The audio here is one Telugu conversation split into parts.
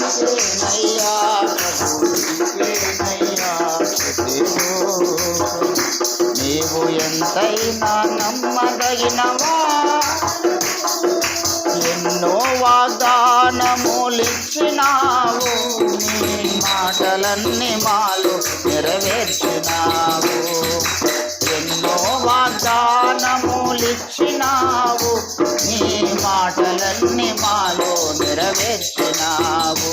నీకేనయ్యా నీవు ఎంతైనా నమ్మదగినవా, ఎన్నో వాగ్దానములిచ్చినావు, నీ మాటలన్నీ మాలో నెరవేర్చినావు. ఎన్నో వాగ్దానములిచ్చినావు, నీ మాటలన్నీ మాలో నెరవేర్చినావు.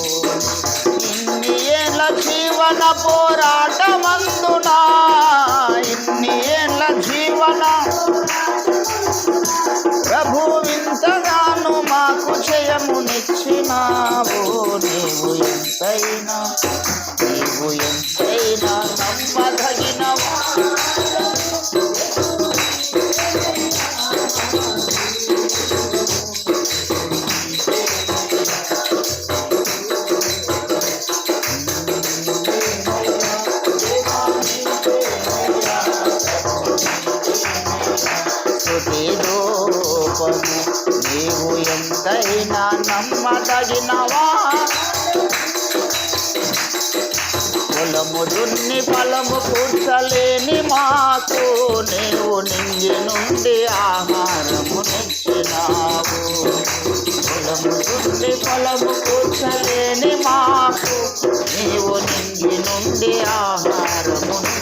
ఇన్ని ఏళ్ళ జీవన పోరాటమందునా, ఇన్ని ఏళ్ళ జీవన ప్రభు వింతగాను మాకు జయమునిచ్చినావు. నీవు ఎంతైనా నమ్మదగినవా, నీవు ఎంతైనా నమ్మదగినవా. పొలము దున్ని ఫలము కూర్చలేని మాకు నీవు నింగి నుండి ఆహారమునిచ్చినావు. పొలము దున్ని ఫలము కూర్చలేని మాకు నీవు నింగి నుండి ఆహారమునిచ్చినావు.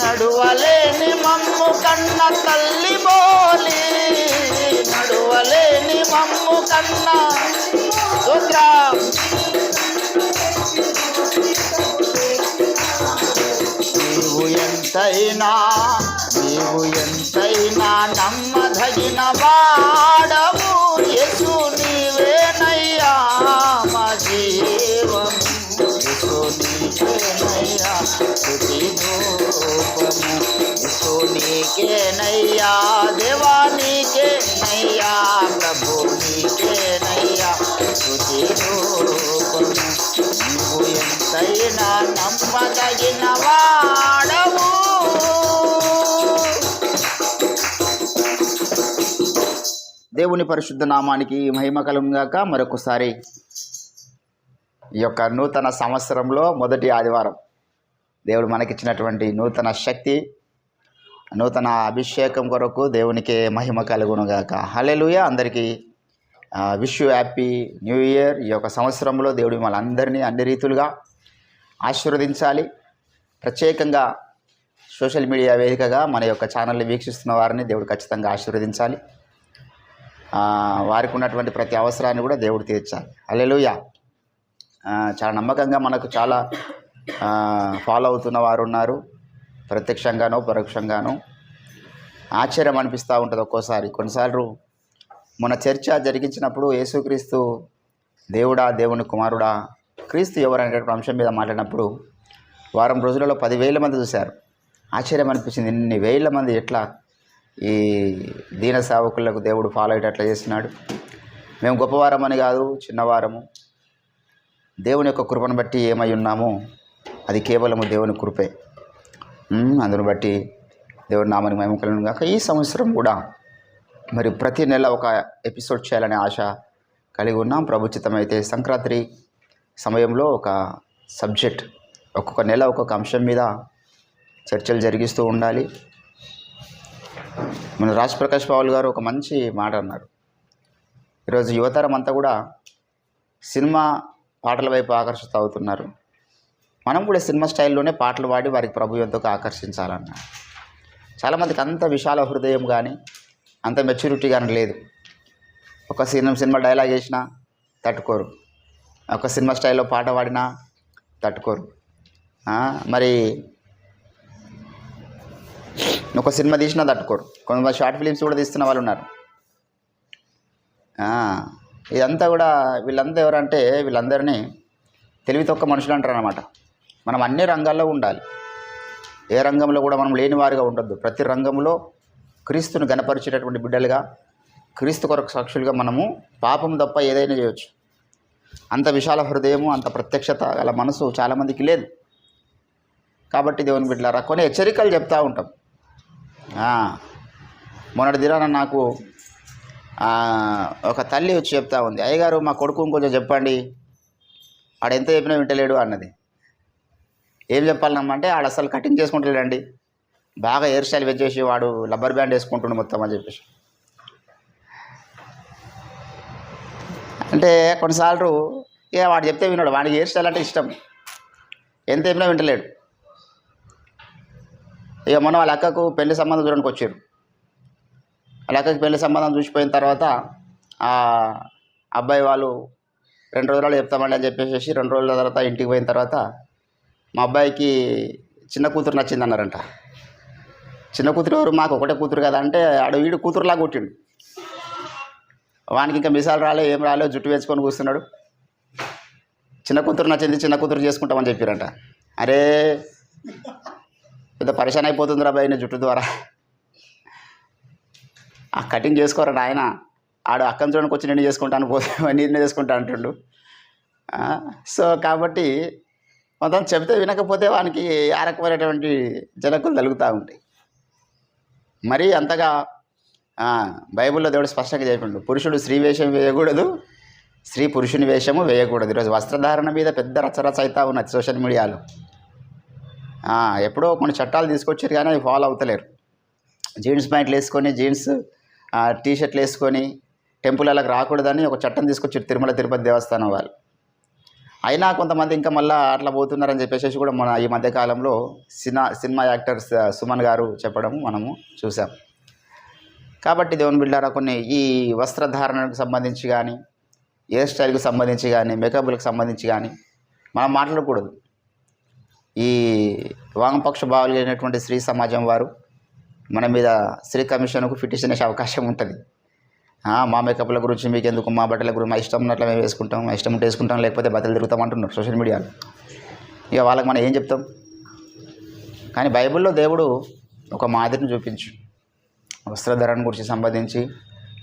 నడువలేని మమ్ము కన్న తల్లి బోలి, నడువలేని మమ్ము కన్న నీవు ఎంతైనా నమ్మదగిన వాడవు. యేసు నీవేనయ్యా మా జీవము, యేసు నీవేనయ్యా స్తుతి రూపము, యేసు నీకేనయ్యా దేవా, నీకేనయ్యా ప్రభు, నీకేనయ్యా స్తుతి రూపము. నీవు ఎంతైనా నమ్మదగిన వాడవు. దేవుని పరిశుద్ధ నామానికి మహిమ కలుగుగాక. మరొకసారి ఈ యొక్క నూతన సంవత్సరంలో మొదటి ఆదివారం దేవుడు మనకిచ్చినటువంటి నూతన శక్తి, నూతన అభిషేకం కొరకు దేవునికే మహిమ కలుగునుగాక. హల్లెలూయా. అందరికీ wish you happy new year. ఈ యొక్క సంవత్సరంలో దేవుడు మిమ్మల్ని అందరినీ అన్ని రీతులుగా ఆశీర్వదించాలి. ప్రత్యేకంగా సోషల్ మీడియా వేదికగా మన యొక్క ఛానల్ని వీక్షిస్తున్న వారిని దేవుడు ఖచ్చితంగా ఆశీర్వదించాలి. వారికి ఉన్నటువంటి ప్రతి అవసరాన్ని కూడా దేవుడు తీర్చాలి. హల్లెలూయా. చాలా నమ్మకంగా మనకు చాలా ఫాలో అవుతున్న వారు ఉన్నారు, ప్రత్యక్షంగానో పరోక్షంగానో. ఆశ్చర్యం అనిపిస్తూ ఉంటుంది ఒక్కోసారి. కొన్నిసార్లు మన చర్చ జరిగించినప్పుడు యేసుక్రీస్తు దేవుడా, దేవుని కుమారుడా, క్రీస్తు ఎవరు అనేటువంటి అంశం మీద మాట్లాడినప్పుడు వారం రోజులలో 10,000 మంది చూశారు. ఆశ్చర్యం అనిపించింది. ఇన్ని వేల మంది ఎట్లా ఈ దీన సేవకులకు దేవుడు ఫాలో అయ్యేటట్లా చేస్తున్నాడు. మేము గొప్పవారమని కాదు, చిన్నవారము. దేవుని యొక్క కృపను బట్టి ఏమై ఉన్నామో అది కేవలము దేవుని కృపే. అందును బట్టి దేవుని నామానికి మహిమ కలుగును గాక. ఈ సంవత్సరం కూడా మరి ప్రతి నెల ఒక ఎపిసోడ్ చేయాలనే ఆశ కలిగి ఉన్నాం. ప్రభుచితమైతే సంక్రాంతి సమయంలో ఒక సబ్జెక్ట్, ఒక్కొక్క నెల ఒక్కొక్క అంశం మీద చర్చలు జరిగిస్తూ ఉండాలి. మన రాజప్రకాష్ పావుల్ గారు ఒక మంచి మాట అన్నారు. ఈరోజు యువతరం అంతా కూడా సినిమా పాటల వైపు ఆకర్షిత అవుతున్నారు. మనం కూడా సినిమా స్టైల్లోనే పాటలు పాడి వారికి ప్రభు ఎంతకు ఆకర్షించాలన్నారు. చాలామందికి అంత విశాల హృదయం కానీ అంత మెచ్యూరిటీ కానీ లేదు. ఒక సినిమా డైలాగ్ వేసినా తట్టుకోరు, ఒక సినిమా స్టైల్లో పాట పాడినా తట్టుకోరు. మరి ఒక సినిమా తీసినా తట్టుకోరు. కొంతమంది షార్ట్ ఫిలిమ్స్ కూడా తీస్తున్న వాళ్ళు ఉన్నారు. ఇదంతా కూడా వీళ్ళంతా ఎవరంటే వీళ్ళందరినీ తెలివి తక్కువ మనుషులు అంటారు అన్నమాట. మనం అన్ని రంగాల్లో ఉండాలి. ఏ రంగంలో కూడా మనం లేని వారిగా ఉండొద్దు. ప్రతి రంగంలో క్రీస్తును గణపరిచేటటువంటి బిడ్డలుగా, క్రీస్తు కొరకు సాక్షులుగా మనము పాపం తప్ప ఏదైనా చేయవచ్చు. అంత విశాల హృదయము, అంత ప్రత్యక్షత గల మనసు చాలామందికి లేదు. కాబట్టి దేవుని బిడ్డలారా కొన్ని హెచ్చరికలు చెప్తూ ఉంటాం. మొన్నటి దినాన నాకు ఒక తల్లి వచ్చి చెప్తా ఉంది, అయ్యగారు మా కొడుకు కొంచెం చెప్పండి, ఆడు ఎంత చెప్పినా వింటలేడు అన్నది. ఏం చెప్పాలన్నమంటే ఆడు అసలు కటింగ్ చేసుకుంటలేడండి, బాగా హెయిర్ స్టైల్ వచ్చేసి వాడు రబ్బర్ బ్యాండ్ వేసుకుంటుండు మొత్తం అని చెప్పేసి. అంటే కొన్నిసార్లు ఇక వాడు చెప్తే విన్నాడు, వాడికి హెయిర్ స్టైల్ అంటే ఇష్టం, ఎంత చెప్పినా వింటలేడు. ఇక మొన్న వాళ్ళ అక్కకు పెళ్లి సంబంధం చూడడానికి వచ్చారు. వాళ్ళ అక్కకి పెళ్లి సంబంధం చూసిపోయిన తర్వాత ఆ అబ్బాయి వాళ్ళు 2 రోజులు చెప్తామండి అని చెప్పేసి 2 రోజుల తర్వాత ఇంటికి పోయిన తర్వాత మా అబ్బాయికి చిన్న కూతురు నచ్చింది అన్నారంట. చిన్న కూతురు ఎవరు, మాకు ఒకటే కూతురు కదా అంటే ఆడు వీడు కూతురులాగా కొట్టిండు. వానికి ఇంకా మిసాలు రాలే, ఏం రాలే, జుట్టు వేసుకొని కూర్చున్నాడు. చిన్న కూతురు నచ్చింది, చిన్న కూతురు చేసుకుంటామని చెప్పారంట. అరే పెద్ద పరిశాన్ అయిపోతుందిరా భయ్ జుట్టు ద్వారా, ఆ కటింగ్ చేసుకోరా ఆయన, ఆడు అక్కని చూడడానికి వచ్చి నేను చేసుకుంటాను, పోతే నేను చేసుకుంటా అంటుండు. సో కాబట్టి మొత్తం చెబితే వినకపోతే వానికి ఆ రకమైనటువంటి జనకులు తలుగుతూ ఉంటాయి. మరీ అంతగా బైబిల్లో దేవుడు స్పష్టంగా చెప్పిండు, పురుషుడు స్త్రీ వేషం వేయకూడదు, స్త్రీ పురుషుని వేషము వేయకూడదు. ఈరోజు వస్త్రధారణ మీద పెద్ద రచరచ అవుతా ఉన్నది సోషల్ మీడియాలో. ఎప్పుడో కొన్ని చట్టాలు తీసుకొచ్చారు కానీ అవి ఫాలో అవుతలేరు. జీన్స్ ప్యాంట్లు వేసుకొని, జీన్స్ టీషర్ట్లు వేసుకొని టెంపుల్లకు రాకూడదని ఒక చట్టం తీసుకొచ్చారు తిరుమల తిరుపతి దేవస్థానం వాళ్ళు. అయినా కొంతమంది ఇంకా మళ్ళీ అట్లా పోతున్నారని చెప్పేసి కూడా మన ఈ మధ్యకాలంలో సినిమా యాక్టర్ సుమన్ గారు చెప్పడం మనము చూసాం. కాబట్టి దేవుని బిడ్డారా, కొన్ని ఈ వస్త్రధారణకు సంబంధించి కానీ, హెయిర్ స్టైల్కి సంబంధించి కానీ, మేకప్లకు సంబంధించి కానీ మనం మాట్లాడకూడదు. ఈ వామపక్ష భావాలు అయినటువంటి స్త్రీ సమాజం వారు మన మీద స్త్రీ కమిషన్కు పిటిషన్ వేసే అవకాశం ఉంటుంది. మా మేకప్ల గురించి మీకు ఎందుకు, మా బట్టల గురించి మా ఇష్టం ఉన్నట్లు మేము వేసుకుంటాం, మా ఇష్టం ఉంటే వేసుకుంటాం, లేకపోతే బట్టలు తిరుగుతాం అంటున్నారు సోషల్ మీడియాలో. ఇక వాళ్ళకి మనం ఏం చెప్తాం? కానీ బైబిల్లో దేవుడు ఒక మాదిరిని చూపించు వస్త్రధరణ గురించి సంబంధించి.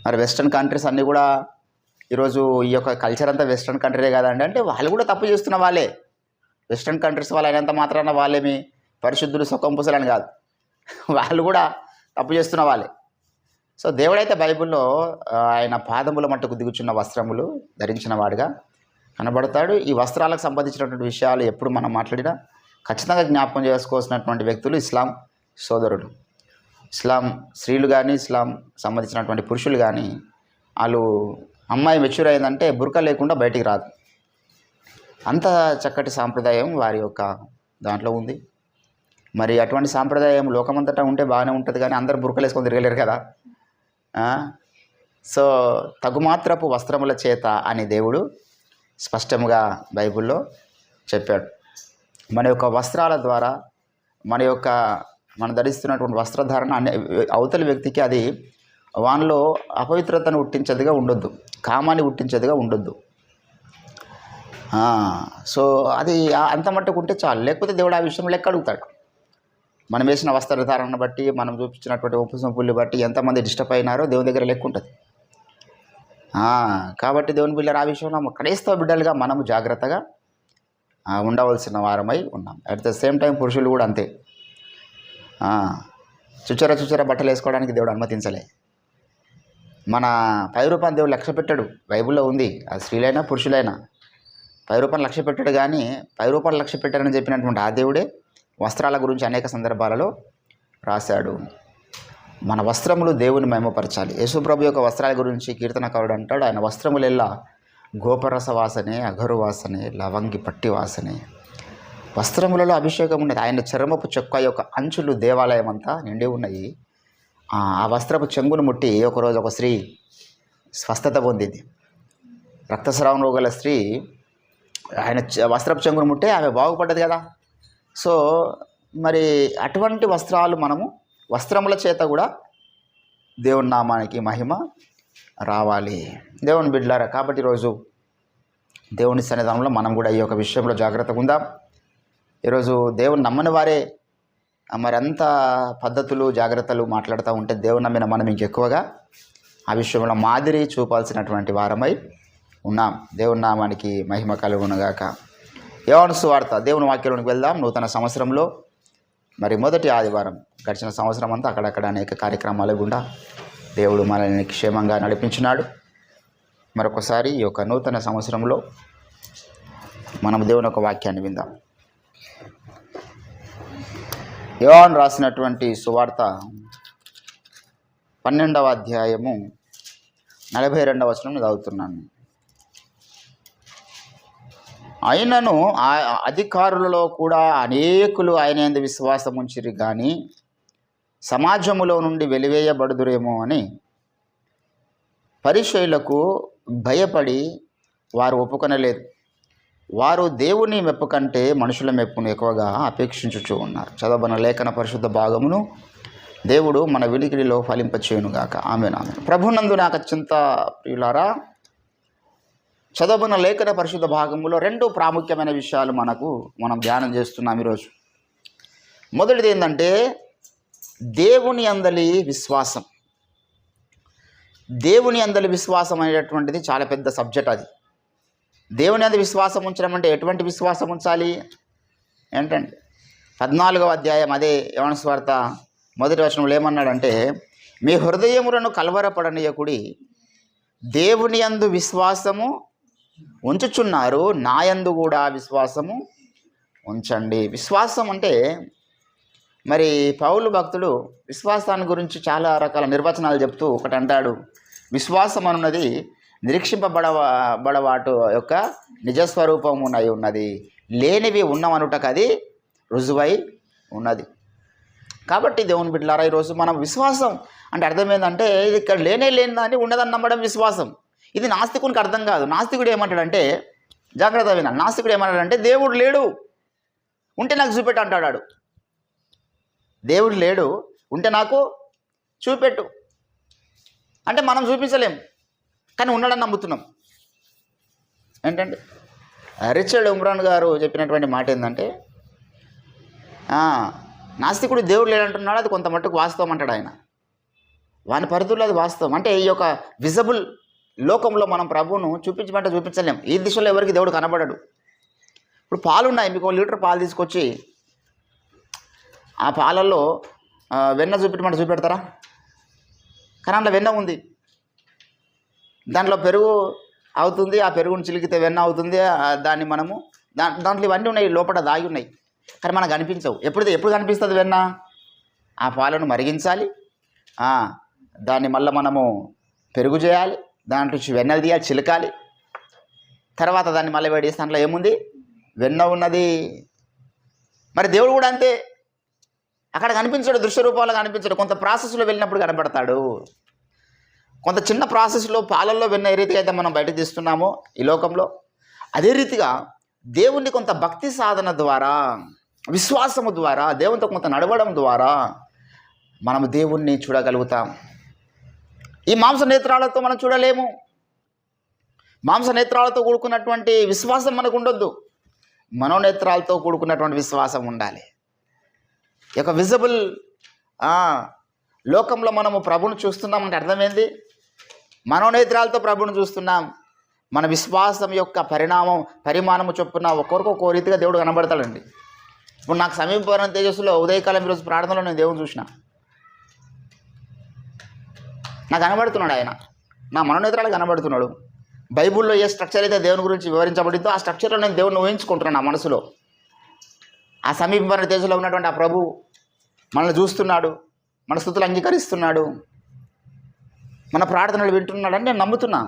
మరి వెస్ట్రన్ కంట్రీస్ అన్నీ కూడా ఈరోజు ఈ యొక్క కల్చర్ అంతా వెస్ట్రన్ కంట్రీనే కదండి అంటే వాళ్ళు కూడా తప్పు చేస్తున్న వాళ్ళే. వెస్ట్రన్ కంట్రీస్ వాళ్ళు అయినంత మాత్రాన వాళ్ళేమి పరిశుద్ధులు సుఖం పూసలని కాదు, వాళ్ళు కూడా తప్పు చేస్తున్న వాళ్ళే. సో దేవుడైతే బైబిల్లో ఆయన పాదముల మట్టుకు దిగుచున్న వస్త్రములు ధరించిన వాడుగా కనబడతాడు. ఈ వస్త్రాలకు సంబంధించినటువంటి విషయాలు ఎప్పుడు మనం మాట్లాడినా ఖచ్చితంగా జ్ఞాపకం చేసుకోవాల్సినటువంటి వ్యక్తులు ఇస్లాం సోదరులు. ఇస్లాం స్త్రీలు కానీ, ఇస్లాం సంబంధించినటువంటి పురుషులు కానీ, వాళ్ళు అమ్మాయి మెచ్యూర్ అయిందంటే బురక లేకుండా బయటికి రాదు. అంత చక్కటి సాంప్రదాయం వారి యొక్క దాంట్లో ఉంది. మరి అటువంటి సాంప్రదాయం లోకమంతటా ఉంటే బాగానే ఉంటుంది కానీ అందరూ బురకలు వేసుకొని తిరగలేరు కదా. సో తగుమాత్రపు వస్త్రముల చేత అని దేవుడు స్పష్టంగా బైబిల్లో చెప్పాడు. మన యొక్క వస్త్రాల ద్వారా మనం ధరిస్తున్నటువంటి వస్త్రధారణ అవతలి వ్యక్తికి అది వానిలో అపవిత్రతను పుట్టించేదిగా ఉండొద్దు, కామాన్ని పుట్టించేదిగా ఉండొద్దు. సో అది అంత మట్టుకు ఉంటే చాలు. లేకపోతే దేవుడు ఆ విషయం లెక్క అడుగుతాడు. మనం వేసిన వస్త్రధారణను బట్టి, మనం చూపించినటువంటి ఉపసంపుల్ని బట్టి ఎంతమంది డిస్టర్బ్ అయినారో దేవుని దగ్గర లెక్క ఉంటుంది. కాబట్టి దేవుని బిడ్డలు ఆ విషయంలో క్రైస్తవ బిడ్డలుగా మనము జాగ్రత్తగా ఉండవలసిన వారమై ఉన్నాం. అట్ ద సేమ్ టైం పురుషులు కూడా అంతే. చుచ్చర బట్టలు వేసుకోవడానికి దేవుడు అనుమతించలే. మన పై రూపాన్ని దేవుడు లక్ష్య పెట్టాడు, బైబిల్లో ఉంది. అది స్త్రీలైనా పురుషులైనా పై రూపాన్ని లక్ష్య పెట్టాడు. కానీ పై రూపాన్ని లక్ష్య పెట్టాడని చెప్పినటువంటి ఆ దేవుడే వస్త్రాల గురించి అనేక సందర్భాలలో రాశాడు. మన వస్త్రములు దేవుని మహిమపరచాలి. యేసుప్రభు యొక్క వస్త్రాల గురించి కీర్తనకారుడు అంటాడు, ఆయన వస్త్రములెల్లా గోపరస వాసనే, అగరు వాసనే, లవంగి పట్టి వాసనే. వస్త్రములలో అభిషేకం ఉన్నది. ఆయన చర్మపు చొక్కా యొక్క అంచులు దేవాలయం అంతా నిండి ఉన్నాయి. ఆ వస్త్రపు చెంగును ముట్టి ఒకరోజు ఒక స్త్రీ స్వస్థత పొందింది. రక్తస్రావం గల స్త్రీ ఆయన వస్త్రపు చెంగును ముట్టే ఆమె బాగుపడ్డది కదా. సో మరి అటువంటి వస్త్రాలు మనము వస్త్రముల చేత కూడా దేవుని నామానికి మహిమ రావాలి. దేవుని బిడ్డలారా, కాబట్టి ఈరోజు దేవుని సన్నిధానంలో మనం కూడా ఈ యొక్క విషయంలో జాగ్రత్తగా ఉందాం. ఈరోజు దేవుని నమ్మని వారే మరి అంత పద్ధతులు జాగ్రత్తలు మాట్లాడుతూ ఉంటే దేవుని నమ్మిన మనం ఇంకెక్కువగా ఆ విషయంలో మాదిరి చూపాల్సినటువంటి వారమై ఉన్నాం. దేవుని నామానికి మహిమ కలుగునుగాక. యోహాను సువార్త దేవుని వాక్యంలోకి వెళ్దాం. నూతన సంవత్సరంలో మరి మొదటి ఆదివారం, గడిచిన సంవత్సరం అంతా అక్కడక్కడ అనేక కార్యక్రమాలు గుండా దేవుడు మనల్ని క్షేమంగా నడిపించినాడు. మరొకసారి ఈ యొక్క నూతన సంవత్సరంలో మనం దేవుని ఒక వాక్యాన్ని విందాం. యోహాను రాసినటువంటి సువార్త 12వ అధ్యాయము 42వ వచనం చదువుతున్నాను. అయినను అధికారులలో కూడా అనేకులు ఆయన యందు విశ్వాసం ఉంచిరి కానీ సమాజములో నుండి వెలివేయబడుదురేమో అని పరిసయ్యులకు భయపడి వారు ఒప్పుకొనలేదు. వారు దేవుని మెప్పు కంటే మనుషుల మెప్పును ఎక్కువగా అపేక్షించుచూ ఉన్నారు. చదవబడిన లేఖన పరిశుద్ధ భాగమును దేవుడు మన వినికిడిలో ఫలింపచేయునుగాక. ఆమేన్. ప్రభునందు నాకు అత్యంత ప్రియులారా, చదవబడిన లేఖన పరిశుద్ధ భాగములో 2 ప్రాముఖ్యమైన విషయాలు మనం ధ్యానం చేస్తున్నాం ఈరోజు. మొదటిది ఏంటంటే దేవుని అందలి విశ్వాసం. దేవుని అందలి విశ్వాసం అనేటటువంటిది చాలా పెద్ద సబ్జెక్ట్. అది దేవుని అందు విశ్వాసం ఉంచడం అంటే ఎటువంటి విశ్వాసం ఉంచాలి ఏంటంటే 14వ అధ్యాయం అదే యోహాను సువార్త 1వ వచనంలో ఏమన్నాడంటే, మీ హృదయములను కలవరపడనీయకుడి, దేవుని యందు విశ్వాసము ఉంచుచున్నారు, నా యందు కూడా విశ్వాసము ఉంచండి. విశ్వాసం అంటే మరి పౌలు భక్తుడు విశ్వాసాన్ని గురించి చాలా రకాల నిర్వచనాలు చెప్తూ ఒకటి అంటాడు, విశ్వాసం అన్నది నిరీక్షింపబడవాటు యొక్క నిజస్వరూపమునై ఉన్నది, లేనివి ఉన్నవనుటకు అది రుజువై ఉన్నది. కాబట్టి దేవుని బిడ్డలారా, ఈరోజు మనం విశ్వాసం అంటే అర్థమైందంటే ఇది ఇక్కడ లేనిదాన్ని ఉన్నదని నమ్మడం విశ్వాసం. ఇది నాస్తికునికి అర్థం కాదు. నాస్తికుడు ఏమంటాడంటే, జాగ్రత్త వినాలి, నాస్తికుడు ఏమంటాడంటే దేవుడు లేడు, ఉంటే నాకు చూపెట్టు అంటాడు. దేవుడు లేడు, ఉంటే నాకు చూపెట్టు అంటే మనం చూపించలేం, కానీ ఉన్నాడని నమ్ముతున్నాం. ఏంటంటే రిచర్డ్ ఉమ్రాన్ గారు చెప్పినటువంటి మాట ఏంటంటే, నాస్తికుడు దేవుడు లేడంటున్నాడు, అది కొంత మట్టుకు వాస్తవం అంటాడు ఆయన. వాని పరిధుల్లో అది వాస్తవం. అంటే ఈ యొక్క విజబుల్ లోకంలో మనం ప్రభువును చూపించమంటే చూపించలేం. ఈ దిశలో ఎవరికి దేవుడు కనబడడు. ఇప్పుడు పాలు ఉన్నాయి, మీకు 1 లీటర్ పాలు తీసుకొచ్చి ఆ పాలల్లో వెన్న చూపెట్టమంటే చూపెడతారా? కానీ అందులో వెన్న ఉంది, దాంట్లో పెరుగు అవుతుంది, ఆ పెరుగును చిలికితే వెన్న అవుతుంది. దాన్ని మనము దాంట్లో ఇవన్నీ ఉన్నాయి, లోపల దాగి ఉన్నాయి, కానీ మనకు కనిపించవు. ఎప్పుడు కనిపిస్తుంది వెన్న? ఆ పాలను మరిగించాలి, దాన్ని మళ్ళీ మనము పెరుగు చేయాలి, దాంట్లో వెన్నది తీయాలి, చిలకాలి, తర్వాత దాన్ని మళ్ళీ వేడి చేస్తే దాంట్లో ఏముంది? వెన్న ఉన్నది. మరి దేవుడు కూడా అంతే, అక్కడ కనిపించాడు, దృశ్య రూపంలో కనిపించాడు, కొంత ప్రాసెస్లో వెళ్ళినప్పుడు కనబడతాడు. కొంత చిన్న ప్రాసెస్లో పాలల్లో వెన్న ఏ రీతిగా అయితే మనం బయట తీస్తున్నామో ఈ లోకంలో, అదే రీతిగా దేవుణ్ణి కొంత భక్తి సాధన ద్వారా, విశ్వాసము ద్వారా, దేవునితో కొంత నడవడం ద్వారా మనము దేవుణ్ణి చూడగలుగుతాం. ఈ మాంస నేత్రాలతో మనం చూడలేము. మాంస నేత్రాలతో కూడుకున్నటువంటి విశ్వాసం మనకు ఉండొద్దు, మనోనేత్రాలతో కూడుకున్నటువంటి విశ్వాసం ఉండాలి. ఈ యొక్క విజిబుల్ లోకంలో మనము ప్రభువును చూస్తున్నామంటే అర్థమైంది, మనోనేత్రాలతో ప్రభువును చూస్తున్నాం. మన విశ్వాసం యొక్క పరిమాణము చొప్పున ఒక్కొక్క రీతిగా దేవుడు కనబడతాడండి. ఇప్పుడు నాకు సమీపవరం తేజస్సులో ఉదయకాలం ఈరోజు ప్రార్థనలో నేను దేవుని చూసిన, నాకు కనబడుతున్నాడు ఆయన, నా మనోనేత్రాలు కనబడుతున్నాడు. బైబిల్లో ఏ స్ట్రక్చర్ అయితే దేవుని గురించి వివరించబడిందో ఆ స్ట్రక్చర్లో నేను దేవుని ఊహించుకుంటున్నాను నా మనసులో. ఆ సమీపవరం తేజస్సులో ఉన్నటువంటి ఆ ప్రభు మనల్ని చూస్తున్నాడు, మన స్తుతులు అంగీకరిస్తున్నాడు, మన ప్రార్థనలు వింటున్నాడని నేను నమ్ముతున్నా.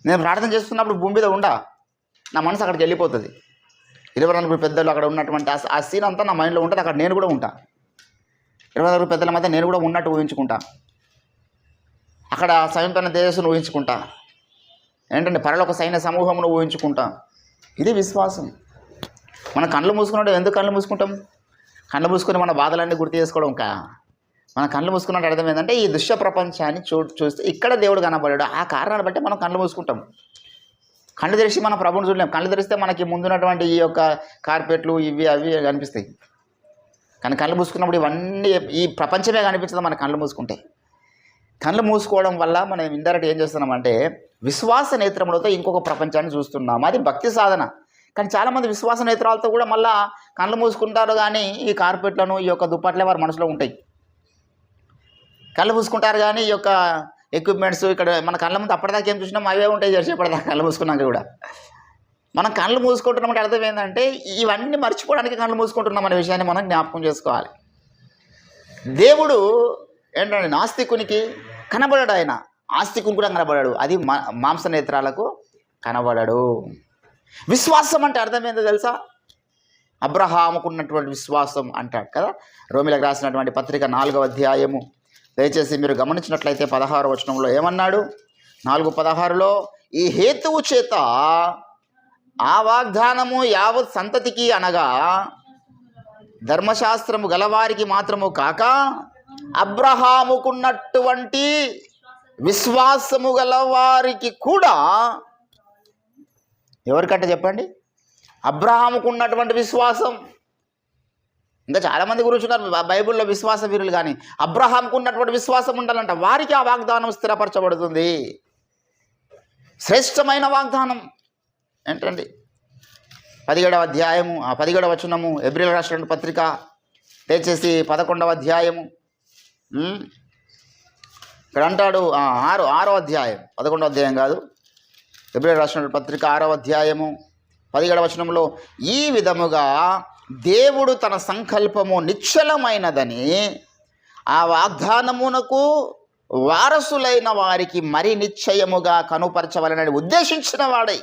నేను ప్రార్థన చేస్తున్నప్పుడు భూమి మీద నా మనసు అక్కడికి వెళ్ళిపోతుంది. 24 పెద్దలు అక్కడ ఉన్నటువంటి ఆ సీన్ అంతా నా మైండ్లో ఉంటుంది. అక్కడ నేను కూడా ఉంటా, 24 పెద్దల మధ్య నేను కూడా ఉన్నట్టు ఊహించుకుంటా. అక్కడ సమీపన దేశం ఊహించుకుంటా, ఏంటంటే పరలోక సైన్య సమూహమును ఊహించుకుంటా. ఇది విశ్వాసం. మన కళ్ళు మూసుకున్నట్టు ఎందుకు కళ్ళు మూసుకుంటాం? కళ్ళు మూసుకొని మన బాధలన్నీ గుర్తు చేసుకోవడం మన కళ్ళు మూసుకున్నట్టు అర్థం ఏంటంటే ఈ దృశ్య ప్రపంచాన్ని చూస్తే ఇక్కడ దేవుడు కనబడాడు. ఆ కారణాన్ని బట్టి మనం కళ్ళు మూసుకుంటాం. కళ్ళు తెరిచి మన ప్రభువుని చూడలేం. కళ్ళు తెరిస్తే మనకి ముందున్నటువంటి ఈ యొక్క కార్పెట్లు ఇవి అవి కనిపిస్తాయి, కానీ కళ్ళు మూసుకున్నప్పుడు ఇవన్నీ ఈ ప్రపంచమే కనిపించదు మన కళ్ళు మూసుకుంటే. కళ్ళు మూసుకోవడం వల్ల మనం ఇండైరెక్ట్ ఏం చేస్తున్నామంటే విశ్వాస నేత్రములతో ఇంకొక ప్రపంచాన్ని చూస్తున్నాం. అది భక్తి సాధన. కానీ చాలామంది విశ్వాస నేత్రాలతో కూడా మళ్ళీ కళ్ళు మూసుకుంటారు, కానీ ఈ కార్పెట్లను ఈ యొక్క దుప్పట్లే వారి మనసులో ఉంటాయి. కళ్ళు మూసుకుంటారు కానీ ఈ యొక్క ఎక్విప్మెంట్స్ ఇక్కడ మన కళ్ళ ముందు అప్పటిదాకా ఏం చూసినాం అవే ఉంటాయి చేసేపటిదాకా కళ్ళు మూసుకున్నాక కూడా. మనం కళ్ళు మూసుకుంటున్నామంటే అర్థం ఏంటంటే ఇవన్నీ మర్చిపోవడానికి కళ్ళు మూసుకుంటున్నాం అనే విషయాన్ని మనం జ్ఞాపకం చేసుకోవాలి. దేవుడు ఏంటంటే నాస్తికునికి కనబడాడు, ఆయన ఆస్తికునికి కూడా కనబడాడు, అది మాంస నేత్రాలకు కనబడాడు. విశ్వాసం అంటే అర్థం ఏందో తెలుసా? అబ్రహాముకు ఉన్నటువంటి విశ్వాసం అంటాడు కదా. రోమిలకు రాసినటువంటి పత్రిక 4వ అధ్యాయము దయచేసి మీరు గమనించినట్లయితే 16వ వచనంలో ఏమన్నాడు? 4:16లో ఈ హేతువు చేత ఆ వాగ్దానము యావత్ సంతతికి అనగా ధర్మశాస్త్రము గలవారికి మాత్రము కాక అబ్రహాముకున్నటువంటి విశ్వాసము గలవారికి కూడా, ఎవరికంటే చెప్పండి? అబ్రహాముకు ఉన్నటువంటి విశ్వాసం. ఇంకా చాలామంది గురించి ఉన్నారు బైబిల్లో విశ్వాస వీరులు, కానీ అబ్రహాముకు ఉన్నటువంటి విశ్వాసం ఉండాలంట. వారికి ఆ వాగ్దానం స్థిరపరచబడుతుంది. శ్రేష్టమైన వాగ్దానం ఏంటండి? 17వ అధ్యాయము 17వ వచనము హెబ్రీయులకు రాసిన పత్రిక దయచేసి 11వ అధ్యాయము ఇక్కడ అంటాడు. 6వ అధ్యాయం 11వ అధ్యాయం కాదు, హెబ్రీయులకు రాసిన పత్రిక 6వ అధ్యాయము 17వ వచనంలో ఈ విధముగా దేవుడు తన సంకల్పము నిశ్చలమైనదని ఆ వాగ్దానమునకు వారసులైన వారికి మరి నిశ్చయముగా కనుపరచవలనని ఉద్దేశించిన వాడై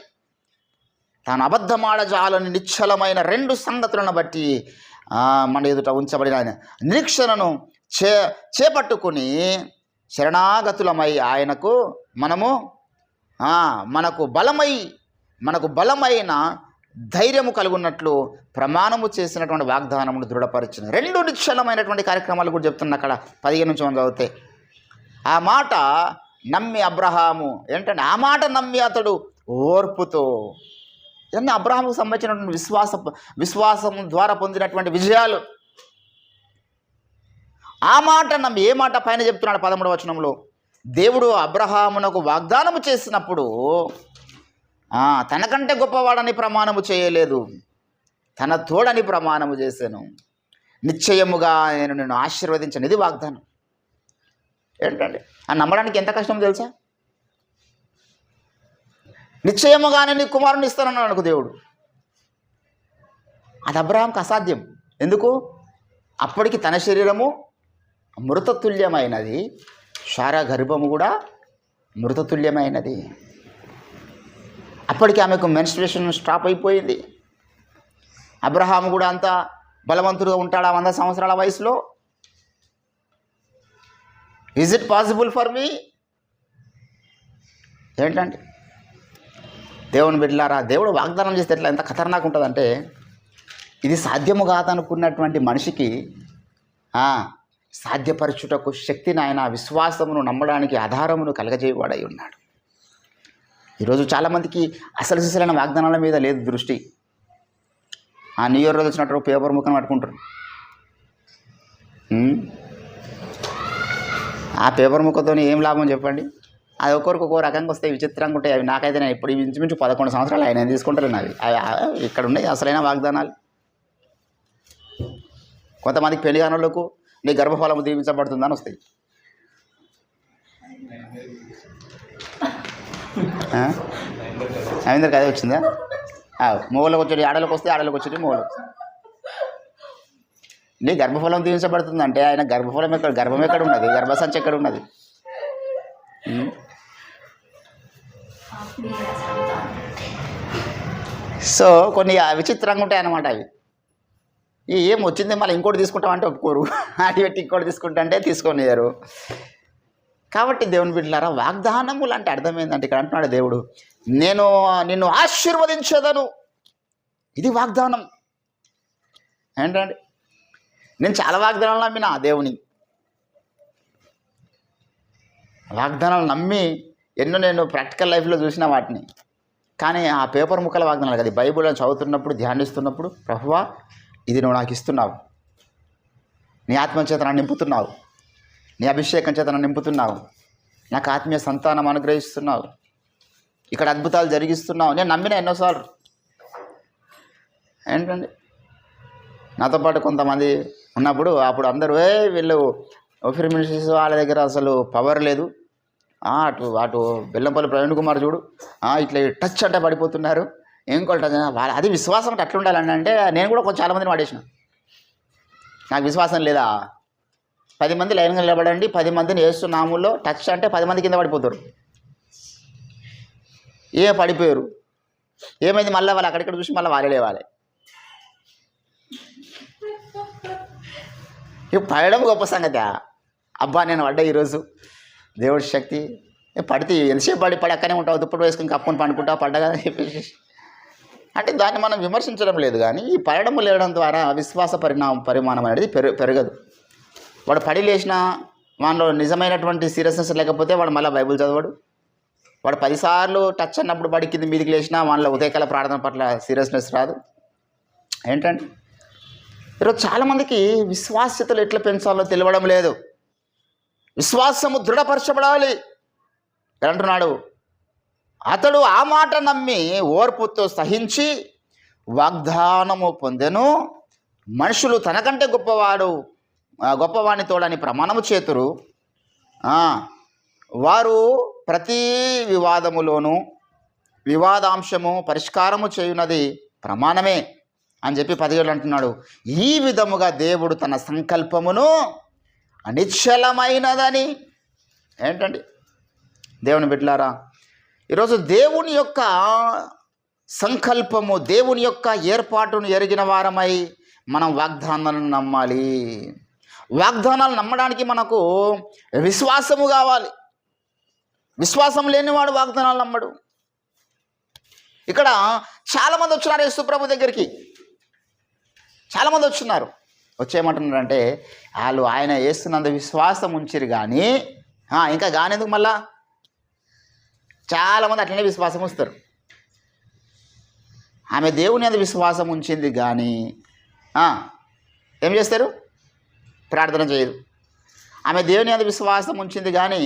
తాను అబద్ధమాడజాలని నిశ్చలమైన 2 సంగతులను బట్టి మన ఎదుట ఉంచబడిన నిరీక్షణను చేపట్టుకుని శరణాగతులమై ఆయనకు మనకు బలమైన ధైర్యము కలుగున్నట్లు ప్రమాణము చేసినటువంటి వాగ్దానమును దృఢపరిచిన 2 నిశ్చలమైనటువంటి కార్యక్రమాలు కూడా చెప్తున్నా అక్కడ 15 నుంచి మనం చదివితే. ఆ మాట నమ్మి అబ్రహాము ఏంటంటే ఆ మాట నమ్మి అతడు ఓర్పుతో, ఇవన్నీ అబ్రహాముకు సంబంధించినటువంటి విశ్వాసం ద్వారా పొందినటువంటి విజయాలు. ఆ మాట నమ్మి, ఏ మాట పైన చెప్తున్నాడు 13వ వచనంలో, దేవుడు అబ్రహామునకు వాగ్దానము చేసినప్పుడు తనకంటే గొప్పవాడని ప్రమాణము చేయలేదు, తన తోడని ప్రమాణము చేశాను. నిశ్చయముగా నేను నిన్ను ఆశీర్వదించను, ఇది వాగ్దానం. ఏంటండి ఆ నమ్మడానికి ఎంత కష్టం తెలుసా? నిశ్చయముగానే నీ కుమారుని ఇస్తానన్నాడు అనుకో దేవుడు. అది అబ్రహాంకి అసాధ్యం. ఎందుకు? అప్పటికి తన శరీరము మృతతుల్యమైనది, శారా గర్భము కూడా మృతతుల్యమైనది. అప్పటికి ఆమెకు మెన్స్ట్రుయేషన్ స్టాప్ అయిపోయింది. అబ్రహాము కూడా అంత బలవంతుడుగా ఉంటాడా 100 సంవత్సరాల వయసులో? Is it possible for me? ఏంటంటే దేవుని బిడ్డలారా, దేవుడు వాగ్దానం చేస్తే ఎట్లా ఎంత ఖతర్నాక్ ఉంటుందంటే, ఇది సాధ్యము కాదనుకున్నటువంటి మనిషికి సాధ్యపరచుటకు శక్తిని ఆయన విశ్వాసమును నమ్మడానికి ఆధారమును కలగజేయవాడై ఉన్నాడు. ఈరోజు చాలామందికి అసలు సిసలైన వాగ్దానాల మీద లేదు దృష్టి. ఆ న్యూ ఇయర్ రోజు వచ్చినట్టు పేపర్ ముక్కను పట్టుకుంటారు. ఆ పేపర్ ముక్కతో ఏం లాభం చెప్పండి? అది ఒక్కొరికి ఒక్కో రకంగా వస్తాయి, విచిత్రంగా ఉంటాయి. అవి నాకైతే నేను ఇప్పుడు ఇంచుమించు 11 సంవత్సరాలు ఆయన తీసుకుంటారు. అవి ఇక్కడ ఉన్నాయి అసలైన వాగ్దానాలు. కొంతమందికి పెళ్లి కానులకు నీ గర్భఫలము దీవించబడుతుందని వస్తాయి. రవీంద్రకి అదే వచ్చిందా? మూగలకు వచ్చేది ఆడలకు వస్తే, ఆడలకు వచ్చేది మూగలకు. నీ గర్భఫలం దీవించబడుతుందంటే ఆయన గర్భఫలం గర్భం ఎక్కడ ఉన్నది? గర్భసంచి ఎక్కడ ఉన్నది? సో కొన్ని విచిత్రంగా ఉంటాయి అన్నమాట. అవి ఏం వచ్చింది మళ్ళీ ఇంకోటి తీసుకుంటామంటే ఒప్పుకోరు, అటు పెట్టి ఇంకోటి తీసుకుంటా అంటే తీసుకొనియారు. కాబట్టి దేవుని బిడ్డలారా, వాగ్దానములు అంటే అర్థమైందంటే ఇక్కడ అంటున్నాడు దేవుడు, నేను నిన్ను ఆశీర్వదించేదను, ఇది వాగ్దానం. ఏంటండి నేను చాలా వాగ్దానాలు నమ్మిన దేవుని వాగ్దానాలు నమ్మి ఎన్నో నేను ప్రాక్టికల్ లైఫ్లో చూసిన వాటిని. కానీ ఆ పేపర్ ముక్కల వాగ్దానాలు కదా, బైబిల్ చదువుతున్నప్పుడు ధ్యానిస్తున్నప్పుడు, ప్రభువా ఇది నువ్వు నాకు ఇస్తున్నావు, నీ ఆత్మచేత నన్ను నింపుతున్నావు, నీ అభిషేకం చేత నన్ను నింపుతున్నావు, నాకు ఆత్మీయ సంతానం అనుగ్రహిస్తున్నావు, ఇక్కడ అద్భుతాలు జరిగిస్తున్నావు. నేను నమ్మిన ఎన్నోసార్లు. ఏంటండి నాతో పాటు కొంతమంది ఉన్నప్పుడు అప్పుడు అందరూ వీళ్ళు ఓఫీర్ మినిస్ట్రీస్ వాళ్ళ దగ్గర అసలు పవర్ లేదు. అటు అటు బెల్లంపల్లి ప్రవీణ్ కుమార్ చూడు, ఇట్లా టచ్ అంటే పడిపోతున్నారు. ఏం కొట్ట వాళ్ళ అది విశ్వాసం అంటే అట్లా ఉండాలండి. అంటే నేను కూడా కొంచెం చాలామందిని వాడేసిన. నాకు విశ్వాసం లేదా? 10 మంది లైన్గా నిలబడండి, 10 మందిని వేస్తున్నాములో టచ్ అంటే 10 మంది కింద పడిపోతారు. పడిపోయారు. ఏమైంది? మళ్ళీ వాళ్ళు అక్కడిక్కడ చూసి మళ్ళీ వాళ్ళే లేవాలి. పడడం గొప్ప సంగతి. అబ్బా నేను పడ్డా ఈరోజు, దేవుడి శక్తి. పడితే ఎంతసేపు పడి అక్కనే ఉంటావు, దుప్పటి వేసుకుని కప్పుకొని పండుకుంటా పడ్డా కదా చెప్పేసి. అంటే దాన్ని మనం విమర్శించడం లేదు, కానీ ఈ పడడం లేవడం ద్వారా విశ్వాస పరిమాణం అనేది పెరగదు. వాడు పడి లేచినా వాడిలో నిజమైనటువంటి సీరియస్నెస్ లేకపోతే వాడు మళ్ళీ బైబిల్ చదవడు. వాడు 10 సార్లు టచ్ అన్నప్పుడు పడి కింద మీదికి లేచినా వాళ్ళ ఉదయకాల ప్రార్థన పట్ల సీరియస్నెస్ రాదు. ఏంటండి ఈరోజు చాలామందికి విశ్వాస్యతలు ఎట్లా పెంచాలో తెలియడం లేదు. విశ్వాసము దృఢపరచబడాలి అంటున్నాడు. అతడు ఆ మాట నమ్మి ఓర్పుతో సహించి వాగ్దానము పొందెను. మనుషులు తనకంటే గొప్పవాని తోడని ప్రమాణము చేతురు. వారు ప్రతి వివాదములోనూ వివాదాంశము పరిష్కారము చేయునది ప్రమాణమే అని చెప్పి 17 అంటున్నాడు. ఈ విధముగా దేవుడు తన సంకల్పమును అనిశ్చలమైనదని. ఏంటండి దేవుని బిడ్డలారా, ఈరోజు దేవుని యొక్క సంకల్పము, దేవుని యొక్క ఏర్పాటును ఎరిగిన వారమై మనం వాగ్దానాలను నమ్మాలి. వాగ్దానాలు నమ్మడానికి మనకు విశ్వాసము కావాలి. విశ్వాసం లేనివాడు వాగ్దానాలు నమ్మడు. ఇక్కడ చాలామంది వచ్చినారు యేసుప్రభు దగ్గరికి. చాలామంది వచ్చినారు. వచ్చేయమంటున్నారంటే వాళ్ళు ఆయన వేస్తున్నంత విశ్వాసం ఉంచిరు, కానీ ఇంకా కానెందుకు మళ్ళా చాలామంది అట్లనే విశ్వాసం వస్తారు. ఆమె దేవుని అంత విశ్వాసం ఉంచింది, కానీ ఏం చేస్తారు? ప్రార్థన చేయదు. ఆమె దేవుని అంత విశ్వాసం ఉంచింది, కానీ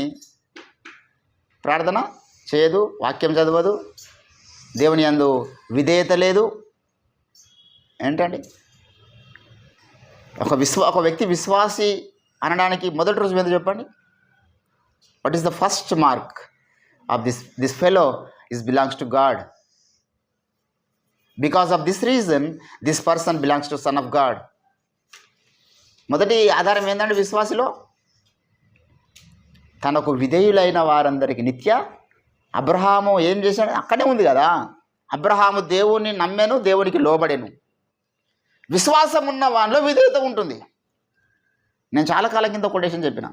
ప్రార్థన చేయదు, వాక్యం చదవదు, దేవుని యందు విధేయత లేదు. ఏంటండి ఒక వ్యక్తి విశ్వాసి అనడానికి మొదటి రోజు మీద చెప్పండి. What is the first mark of this fellow belongs to God. Because of this reason this person belongs to son of God. మొదటి ఆధారం ఏంటంటే విశ్వాసిలో తనకు విధేయులైన వారందరికీ నిత్య. అబ్రహాము ఏం చేశాడు? అక్కడే ఉంది కదా, అబ్రహాము దేవుని నమ్మెను, దేవునికి లోబడెను. విశ్వాసం ఉన్న వానిలో విధేయత ఉంటుంది. నేను చాలా కాలం కింద కొటేషన్ చెప్పిన,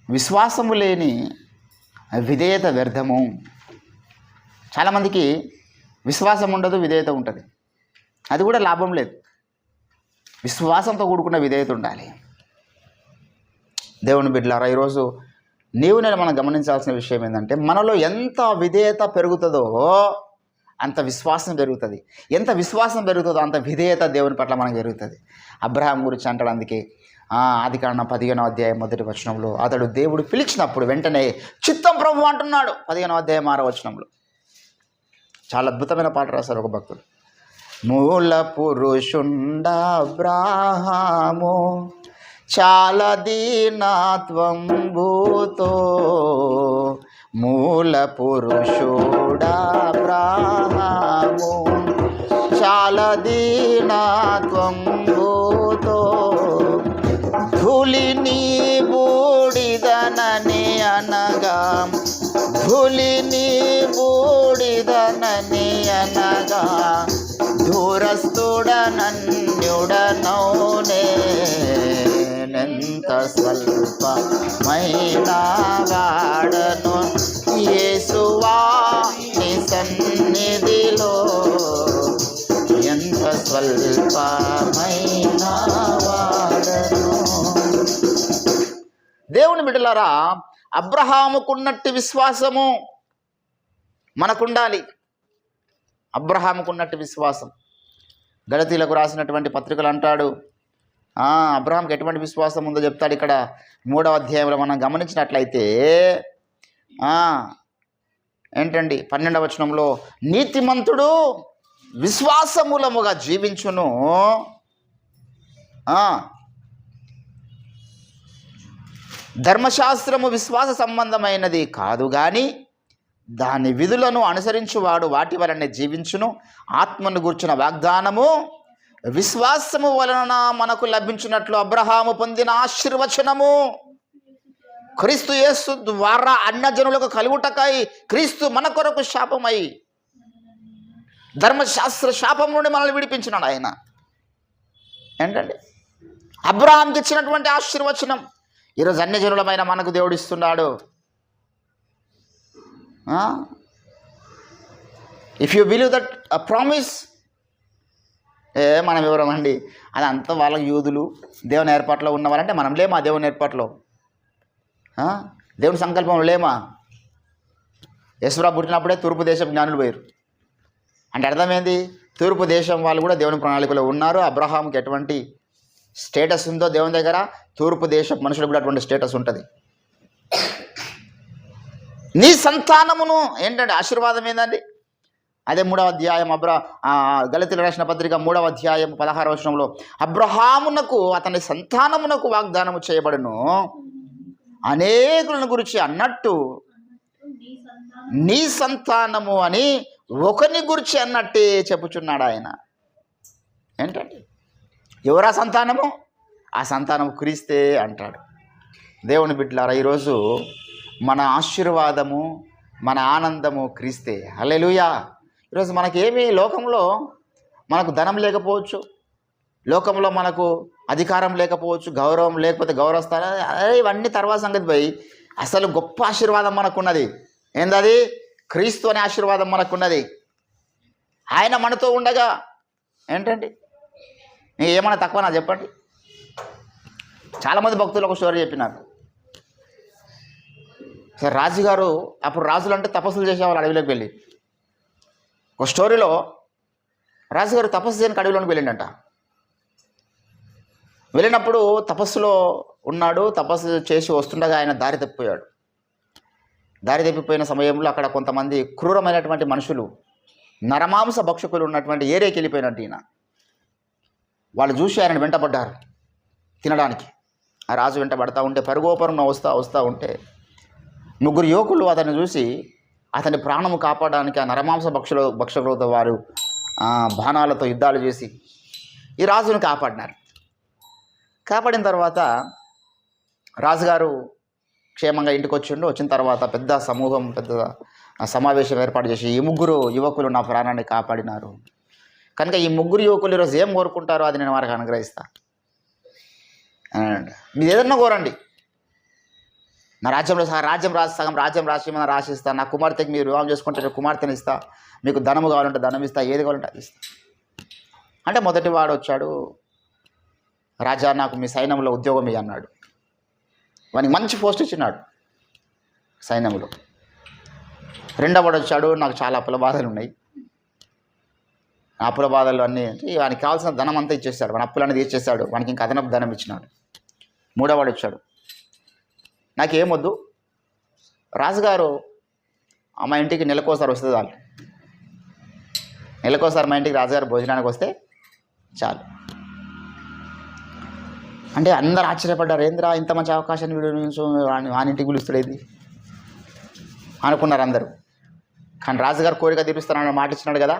విశ్వాసము లేని విధేయత వ్యర్థము. చాలామందికి విశ్వాసం ఉండదు, విధేయత ఉంటుంది. అది కూడా లాభం లేదు. విశ్వాసంతో కూడుకున్న విధేయత ఉండాలి. దేవుని బిడ్డలారా, ఈరోజు నేను మనం గమనించాల్సిన విషయం ఏంటంటే, మనలో ఎంత విధేయత పెరుగుతుందో అంత విశ్వాసం పెరుగుతుంది. ఎంత విశ్వాసం పెరుగుతుందో అంత విధేయత దేవుని పట్ల మనకు పెరుగుతుంది. అబ్రహాం గురించి అంటాడు, అందుకే ఆదికాండం 15వ అధ్యాయం 1వ వచనంలో అతడు దేవుడు పిలిచినప్పుడు వెంటనే చిత్తం ప్రభు అంటున్నాడు. 15వ అధ్యాయం 6వ వచనంలో చాలా అద్భుతమైన పాట రాశారు ఒక భక్తుడు. మూల పురుషుండా అబ్రహాము చాలా దీనత్వంబుతో, మూల పురుషుడా అబ్రహాము చాలా దీనత్వంబుతో, ధూళిని బూడిదనని అనగా, ధూళిని బూడిదనని అనగా, దూరస్థుడనన్యుడనౌనే, ఎంత స్వల్పమైన వాడను యేసువా నీ సన్నిధిలో, ఎంత స్వల్పమైన వాడను. దేవుని బిడ్డలారా, అబ్రహాముకున్నట్టు విశ్వాసము మనకుండాలి. అబ్రహాముకున్నట్టు విశ్వాసం. గలతీలకు రాసినటువంటి పత్రికలు అంటాడు, అబ్రహాంకి ఎటువంటి విశ్వాసం ఉందో చెప్తాడు. ఇక్కడ 3వ అధ్యాయంలో మనం గమనించినట్లయితే ఏంటండి 12వ వచనంలో, నీతిమంతుడు విశ్వాసమూలముగా జీవించును, ధర్మశాస్త్రము విశ్వాస సంబంధమైనది కాదు కానీ దాని విధులను అనుసరించువాడు వాటి వలనే జీవించును. ఆత్మను గూర్చిన వాగ్దానము విశ్వాసము వలన మనకు లభించినట్లు అబ్రహాము పొందిన ఆశీర్వచనము క్రీస్తు యేసు ద్వారా అన్యజనులకు కలుగుటకై క్రీస్తు మన కొరకు శాపమై ధర్మశాస్త్ర శాపం నుండి మనల్ని విడిపించినాడు ఆయన. ఏంటండి అబ్రహాంకి ఇచ్చినటువంటి ఆశీర్వచనం ఈరోజు అన్యజనులమైన మనకు దేవుడు ఇస్తున్నాడు. If you believe that promise, మనం ఎవరమండి, అదంతా వాళ్ళ యూదులు దేవుని ఏర్పాట్లో ఉన్నవారంటే మనం లేమా? దేవుని ఏర్పాట్లో దేవుని సంకల్పం లేమా? యేసుప్రభు పుట్టినప్పుడే తూర్పు దేశం జ్ఞానులు పోయారు అంటే అర్థమైంది, తూర్పు దేశం వాళ్ళు కూడా దేవుని ప్రణాళికలో ఉన్నారు. అబ్రహాంకి ఎటువంటి స్టేటస్ ఉందో దేవుని దగ్గర, తూర్పు దేశం మనుషులకు కూడా అటువంటి స్టేటస్ ఉంటుంది. నీ సంతానమును ఏంటంటే ఆశీర్వాదం ఏందండి? అదే 3వ అధ్యాయం గలతీయులకు రాసిన పత్రిక 3వ అధ్యాయం 16వ వచనంలో అబ్రహామునకు అతని సంతానమునకు వాగ్దానము చేయబడును అనేకులను గురించి అన్నట్టు నీ సంతానము అని ఒకరిని గురించి అన్నట్టే చెప్పుచున్నాడు ఆయన. ఏంటంటే ఎవరా సంతానము? ఆ సంతానం క్రీస్తే అంటాడు. దేవుని బిడ్డలారా, ఈరోజు మన ఆశీర్వాదము మన ఆనందము క్రీస్తే. హల్లెలూయా. ఈరోజు మనకేమీ లోకంలో మనకు ధనం లేకపోవచ్చు, లోకంలో మనకు అధికారం లేకపోవచ్చు, గౌరవం లేకపోతే గౌరవస్థానం, ఇవన్నీ తర్వాత సంగతి పోయి అసలు గొప్ప ఆశీర్వాదం మనకున్నది. ఏందది? క్రీస్తు అనే ఆశీర్వాదం మనకున్నది. ఆయన మనతో ఉండగా ఏంటండి ఏమన్నా తక్కువ నా చెప్పండి? చాలామంది భక్తులు ఒక స్టోరీ చెప్పినారు. సరే, రాజుగారు అప్పుడు రాజులు అంటే తపస్సులు చేసేవాళ్ళు అడవిలోకి వెళ్ళి. ఒక స్టోరీలో రాజుగారు తపస్సు చేయడానికి అడవిలోకి వెళ్ళిండట. వెళ్ళినప్పుడు తపస్సులో ఉన్నాడు. తపస్సు చేసి వస్తుండగా ఆయన దారి తప్పిపోయాడు. దారి తప్పిపోయిన సమయంలో అక్కడ కొంతమంది క్రూరమైనటువంటి మనుషులు, నరమాంస భక్షకులు ఉన్నటువంటి ఏరియాకి వెళ్ళిపోయినట్టు ఈయన. వాళ్ళు చూసి ఆయన వెంటబడ్డారు తినడానికి. ఆ రాజు వెంటబడతా ఉంటే పరుగోపరంగా వస్తూ ఉంటే 3 యువకులు అతన్ని చూసి అతని ప్రాణము కాపాడడానికి ఆ నరమాంస భక్షకులతో వారు బాణాలతో యుద్ధాలు చేసి ఈ రాజును కాపాడినారు. కాపాడిన తర్వాత రాజుగారు క్షేమంగా ఇంటికి వచ్చిన తర్వాత పెద్ద సమూహం, పెద్ద సమావేశం ఏర్పాటు చేసి ఈ 3 యువకులు నా ప్రాణాన్ని కాపాడినారు కనుక ఈ 3 యువకులు ఈరోజు ఏం కోరుకుంటారో అది నేను వారికి అనుగ్రహిస్తా. మీరు ఏదన్నా కోరండి, నా రాజ్యంలో సగం రాజ్యం రాసిమని రాసిస్తా, నా కుమార్తెకి మీరు వివాహం చేసుకుంటే కుమార్తెని ఇస్తా, మీకు ధనము కావాలంటే ధనం ఇస్తా, ఏది కావాలంటే అది ఇస్తా అంటే మొదటి వాడు వచ్చాడు, రాజా నాకు మీ సైన్యంలో ఉద్యోగం ఇయ్యి అన్నాడు. వానికి మంచి పోస్ట్ ఇచ్చినాడు సైన్యంలో. రెండవడు వచ్చాడు, నాకు చాలా అప్పుల బాధలు ఉన్నాయి, ఆ అప్పుల బాధలు అన్నీ వానికి కావాల్సిన ధనం అంతా ఇచ్చేస్తాడు, వాని అప్పులన్నీ తీర్చేస్తాడు, వానికి ఇంకా అదనపు ధనం ఇచ్చినాడు. మూడవడు వచ్చాడు, నాకేమొద్దు, రాజుగారు మా ఇంటికి నెలకోసారి వస్తుంది చాలు, నెలకోసారి మా ఇంటికి రాజుగారు భోజనానికి వస్తే చాలు అంటే అందరు ఆశ్చర్యపడ్డారు. ఏంద్రా ఇంత మంచి అవకాశాన్ని వాని ఇంటికి పిలుస్తాడేది అనుకున్నారు అందరూ. కానీ రాజుగారు కోరిక తీరుస్తానని మాట ఇచ్చినాడు కదా,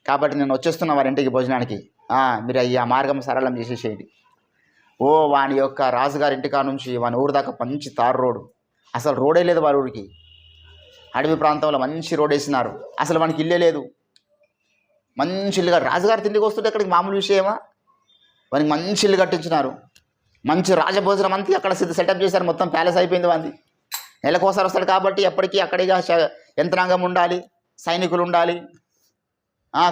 కాబట్టి నేను వచ్చేస్తున్నా వారి ఇంటికి భోజనానికి, మీరు ఆ మార్గం సరళం చేసేసేయండి. వాని యొక్క రాజుగారి ఇంటికా నుంచి వాని ఊరు దాకా మంచి తారు రోడ్డు, అసలు రోడే లేదు వారి ఊరికి, అడవి ప్రాంతంలో మంచి రోడ్ వేసినారు, అసలు వానికి ఇల్లే లేదు, మంచి ఇల్లుగా. రాజుగారు తిండికి వస్తుంటే అక్కడికి మామూలు విషయమా, వానికి మంచి ఇల్లు కట్టించినారు, మంచి రాజభోజనం అంతా అక్కడ సెటప్ చేశారు, మొత్తం ప్యాలెస్ అయిపోయింది వాంది. నెలకోసారి వస్తాడు కాబట్టి ఎప్పటికీ అక్కడిగా యంత్రాంగం ఉండాలి, సైనికులు ఉండాలి,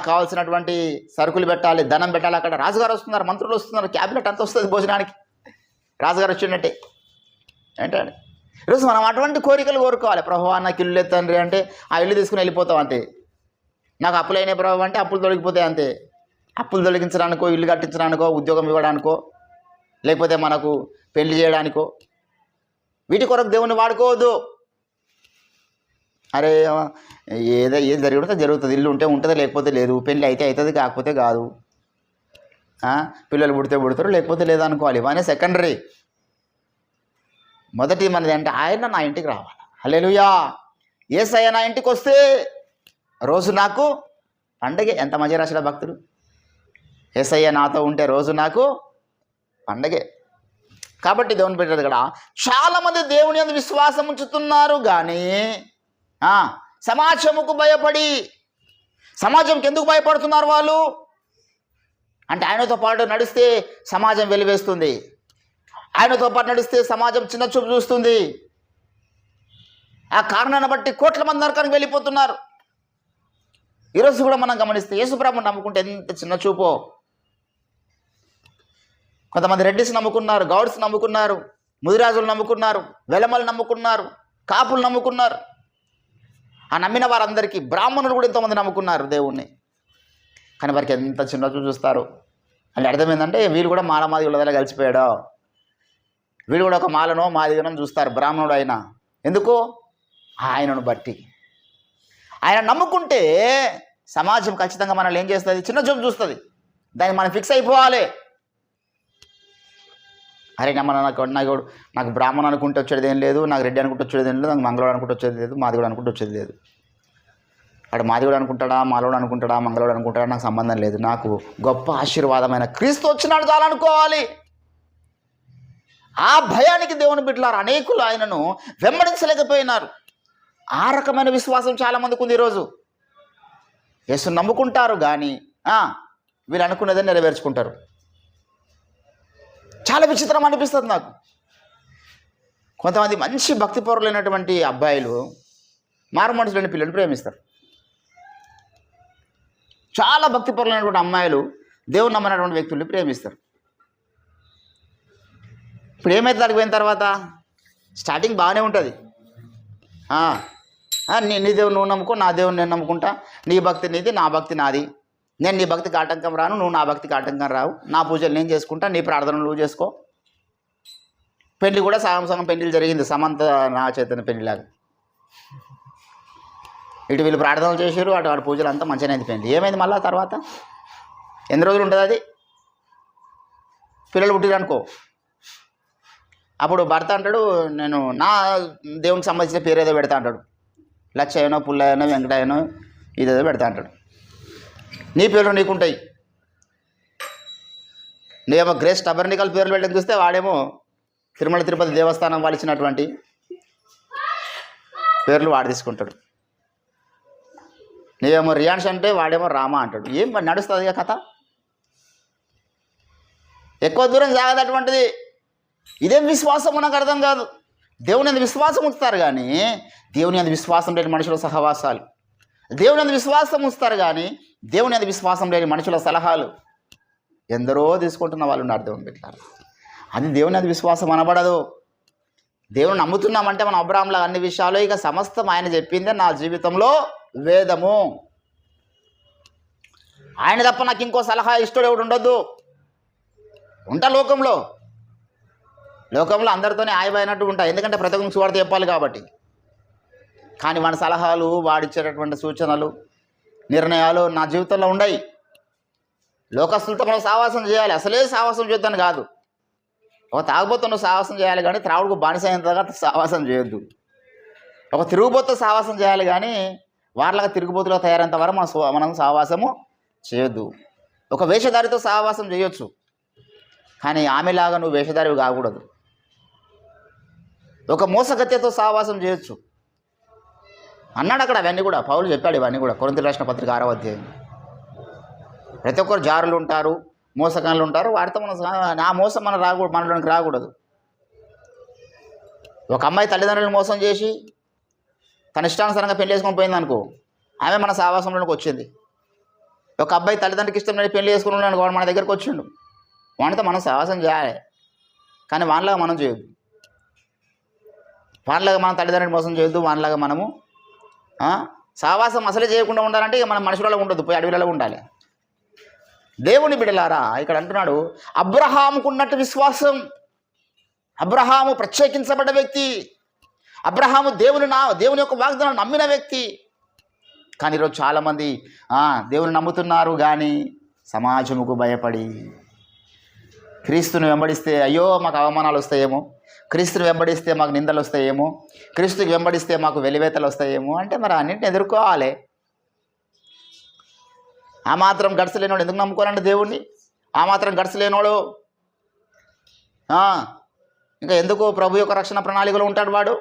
కావాల్సినటువంటి సరుకులు పెట్టాలి, ధనం పెట్టాలి. అక్కడ రాజుగారు వస్తున్నారు, మంత్రులు వస్తున్నారు, క్యాబినెట్ అంతా వస్తుంది భోజనానికి, రాజుగారు వచ్చినట్టే. ఏంటంటే ఈరోజు మనం అటువంటి కోరికలు కోరుకోవాలి. ప్రభువా నాకు ఇల్లు లేదు తండ్రి అంటే ఆ ఇల్లు తీసుకుని వెళ్ళిపోతాం అంతే. నాకు అప్పులు అయినాయి ప్రభు అంటే అప్పులు తొలగిపోతాయి అంతే. అప్పులు తొలగించడానికో, ఇల్లు కట్టించడానికో, ఉద్యోగం ఇవ్వడానికో, లేకపోతే మనకు పెళ్లి చేయడానికో, వీటి కొరకు దేవుని వాడుకోవద్దు. అరే ఏం జరుగుతుందో జరుగుతుంది, ఇల్లు ఉంటే ఉంటుంది లేకపోతే లేదు, పెళ్ళి అయితే అవుతుంది కాకపోతే కాదు, పిల్లలు పుడితే పుడతారు లేకపోతే లేదనుకోవాలి, ఇవన్నీ సెకండరీ. మొదటి మనది అంటే ఆయన నా ఇంటికి రావాలి. హల్లెలూయా. యేసయ్య నా ఇంటికి వస్తే రోజు నాకు పండగే. ఎంత మంచి రాసిన భక్తుడు, యేసయ్య నాతో ఉంటే రోజు నాకు పండగే. కాబట్టి దేవుని పెట్టారు కదా, చాలామంది దేవుని యందు విశ్వాసం ఉంచుతున్నారు కానీ సమాజముకు భయపడి. సమాజంకి ఎందుకు భయపడుతున్నారు వాళ్ళు అంటే, ఆయనతో పాటు నడిస్తే సమాజం వెలివేస్తుంది, ఆయనతో పాటు నడిస్తే సమాజం చిన్న చూపు చూస్తుంది. ఆ కారణాన్ని బట్టి కోట్ల మంది నరకానికి వెళ్ళిపోతున్నారు. ఈరోజు కూడా మనం గమనిస్తే యేసుప్రభుని నమ్ముకుంటే ఎంత చిన్న చూపో. కొంతమంది రెడ్డిస్ నమ్ముకున్నారు, గౌడ్స్ నమ్ముకున్నారు, ముదిరాజులు నమ్ముకున్నారు, వెలమలు నమ్ముకున్నారు, కాపులు నమ్ముకున్నారు. ఆ నమ్మిన వారందరికీ బ్రాహ్మణులు కూడా ఎంతోమంది నమ్ముకున్నారు దేవుణ్ణి. కానీ వారికి ఎంత చిన్న చూపు చూస్తారు అంటే అర్థం ఏంటంటే, వీళ్ళు కూడా మాలమాది ఉള്ളదలా కలిసిపోయాడో, వీళ్ళు కూడా ఒక మాలనో మాదిగనో చూస్తారు బ్రాహ్మణుడు అయినా. ఎందుకు? ఆయనను బట్టి. ఆయన నమ్ముకుంటే సమాజం ఖచ్చితంగా మనల్ని ఏం చేస్తుంది? చిన్న చూపు చూస్తుంది. దాన్ని మనం ఫిక్స్ అయిపోవాలి. అరే నాకు బ్రాహ్మణ అనుకుంటే వచ్చేది ఏం లేదు, నాకు రెడ్డి అనుకుంటే వచ్చేది ఏం లేదు, నాకు మంగళవాడు అనుకుంటే వచ్చేది లేదు, మాదిగోడు అనుకుంటే వచ్చేది లేదు. అక్కడ మాదిగోడు అనుకుంటాడా, మాలోడు అనుకుంటాడా, మంగళవాడు అనుకుంటాడా, నాకు సంబంధం లేదు. నాకు గొప్ప ఆశీర్వాదమైన క్రీస్తు వచ్చినాడు చాలనుకోవాలి. ఆ భయానికి దేవుని బిడ్డలారు అనేకులు ఆయనను వెంబడించలేకపోయినారు. ఆ రకమైన విశ్వాసం చాలామందికి ఉంది ఈరోజు. యేసుని నమ్ముకుంటారు కానీ వీళ్ళు అనుకున్నదని నెరవేర్చుకుంటారు. చాలా విచిత్రం అనిపిస్తుంది నాకు. కొంతమంది మంచి భక్తిపరులైనటువంటి అబ్బాయిలు మారు మనసులోని పిల్లల్ని ప్రేమిస్తారు. చాలా భక్తిపరులైనటువంటి అమ్మాయిలు దేవుని నమ్మనటువంటి వ్యక్తుల్ని ప్రేమిస్తారు. ఇప్పుడు ఏమైతే దానికి పోయిన తర్వాత స్టార్టింగ్ బాగానే ఉంటుంది. నీ దేవుని నువ్వు నమ్ముకో, నా దేవుని నేను నమ్ముకుంటా, నీ భక్తి నీది, నా భక్తి నాది, నేను నీ భక్తికి ఆటంకం రాను, నువ్వు నా భక్తికి ఆటంకం రావు, నా పూజలు నేను చేసుకుంటా, నీ ప్రార్థనలు నువ్వు చేసుకో. పెళ్లి కూడా సగం పెళ్లిలు జరిగింది, సమంత నా చైతన్య పెళ్లిలాగా. ఇటు వీళ్ళు ప్రార్థనలు చేశారు, అటు వాడి పూజలు అంతా మంచిగానే అయిపోయింది. ఏమైంది మళ్ళీ తర్వాత? ఎన్ని రోజులు ఉంటుంది అది? పిల్లలు పుట్టిరనుకో, అప్పుడు భర్త అంటాడు, నేను నా దేవునికి సంబంధించిన పేరు ఏదో పెడతా అంటాడు. లచ్చయ్యనో, పుల్లయ్యనో, వెంకటయ్యనో ఇదేదో పెడతా అంటాడు. నీ పేర్లు నీకుంటాయి. నీవేమో గ్రేస్ టబర్నికల్ పేర్లు పెట్టని చూస్తే వాడేమో తిరుమల తిరుపతి దేవస్థానం వాళ్ళు ఇచ్చినటువంటి పేర్లు వాడు తీసుకుంటాడు. నీవేమో రియాన్స్ అంటే వాడేమో రామ అంటాడు. ఏం నడుస్తుంది కథ? ఎక్కువ దూరం సాగదటువంటిది. ఇదేం విశ్వాసం నాకు అర్థం కాదు. దేవుని అందు విశ్వాసం ఉంచుతారు కానీ దేవుని అందు విశ్వాసం లేని మనుషుల సహవాసాలు, దేవుని అందు విశ్వాసం ఉంచుతారు కానీ దేవుని అందు విశ్వాసం లేని మనుషుల సలహాలు ఎందరో తీసుకుంటున్న వాళ్ళు ఉన్నారు. దేవుని పెట్టారు, అది దేవుని అందు విశ్వాసం అనబడదు. దేవుని నమ్ముతున్నామంటే మనం అబ్రాహాంలా అన్ని విషయాలు ఇక సమస్తం ఆయన చెప్పిందే నా జీవితంలో వేదము. ఆయన తప్ప నాకు ఇంకో సలహా ఇష్టడు ఎవడు ఉండొద్దు. ఉంటా లోకంలో అందరితోనే ఆయిపోయినట్టు ఉంటాయి, ఎందుకంటే ప్రతి ఒక్కరికి సువార్త చెప్పాలి కాబట్టి. కానీ వాడి సలహాలు, వాడిచ్చేటటువంటి సూచనలు, నిర్ణయాలు నా జీవితంలో ఉన్నాయి. లోకస్తులతో మనం సావాసం చేయాలి, అసలే సావాసం చేద్దాను కాదు. ఒక తాగుబోతున్న సావాసం చేయాలి కానీ త్రావుడుకు బానిస అయినంతగా సావాసం చేయొద్దు. ఒక తిరుగుబోతు సావాసం చేయాలి కానీ వాళ్ళగా తిరుగుబోతులో తయారైనంత వరకు మనం సావాసము చేయొద్దు. ఒక వేషధారితో సావాసం చేయొచ్చు కానీ ఆమెలాగా నువ్వు వేషధారివి కాకూడదు. ఒక మోసగత్యతో సావాసం చేయొచ్చు అన్నాడు అక్కడ. అవన్నీ కూడా పౌలు చెప్పాడు. ఇవన్నీ కూడా కొరింథీయులకు రాసిన పత్రిక 6వ అధ్యాయం. ప్రతి ఒక్కరు జారులు ఉంటారు, మోసగాళ్ళు ఉంటారు. వాడితో మనం ఆ మోసం మనలోనికి రాకూడదు. ఒక అమ్మాయి తల్లిదండ్రులను మోసం చేసి తన ఇష్టానుసారంగా పెళ్లి చేసుకొని పోయింది అనుకో, ఆమె మన సావాసంలోనికి వచ్చింది. ఒక అబ్బాయి తల్లిదండ్రులకి ఇష్టం లేని పెళ్లి చేసుకున్నాడు, వాడు మన దగ్గరకు వచ్చిండు, వాడితో మనం సావాసం చేయాలి కానీ వానిలాగా మనం చేయొద్దు. వానిలాగా మనం తల్లిదండ్రులు మోసం చేయొద్దు. వానిలాగా మనము సావాసం అసలే చేయకుండా ఉండాలంటే ఇక మనం మనుషులలో ఉండొద్దు, పోయి అడవిలలో ఉండాలి. దేవుని బిడ్డలారా, ఇక్కడ అంటున్నాడు అబ్రహాముకు ఉన్నట్టు విశ్వాసం. అబ్రహాము ప్రత్యేకించబడ్డ వ్యక్తి. అబ్రహాము దేవుని యొక్క వాగ్దానం నమ్మిన వ్యక్తి. కానీ ఈరోజు చాలామంది దేవుని నమ్ముతున్నారు కానీ సమాజముకు భయపడి క్రీస్తుని వెంబడిస్తే అయ్యో మాకు అవమానాలు వస్తాయేమో, క్రీస్తుని వెంబడిస్తే మాకు నిందలు వస్తాయేమో, క్రీస్తుకి వెంబడిస్తే మాకు వెలివేతలు వస్తాయేమో అంటే మరి అన్నింటిని ఎదుర్కోవాలి. ఆ మాత్రం గడుసు లేనివాడు ఎందుకు నమ్ముకోవాలండి దేవుణ్ణి? ఆ మాత్రం గడుసు లేనివాడు ఇంకా ఎందుకు ప్రభు యొక్క రక్షణ ప్రణాళికలో ఉంటాడు వాడు?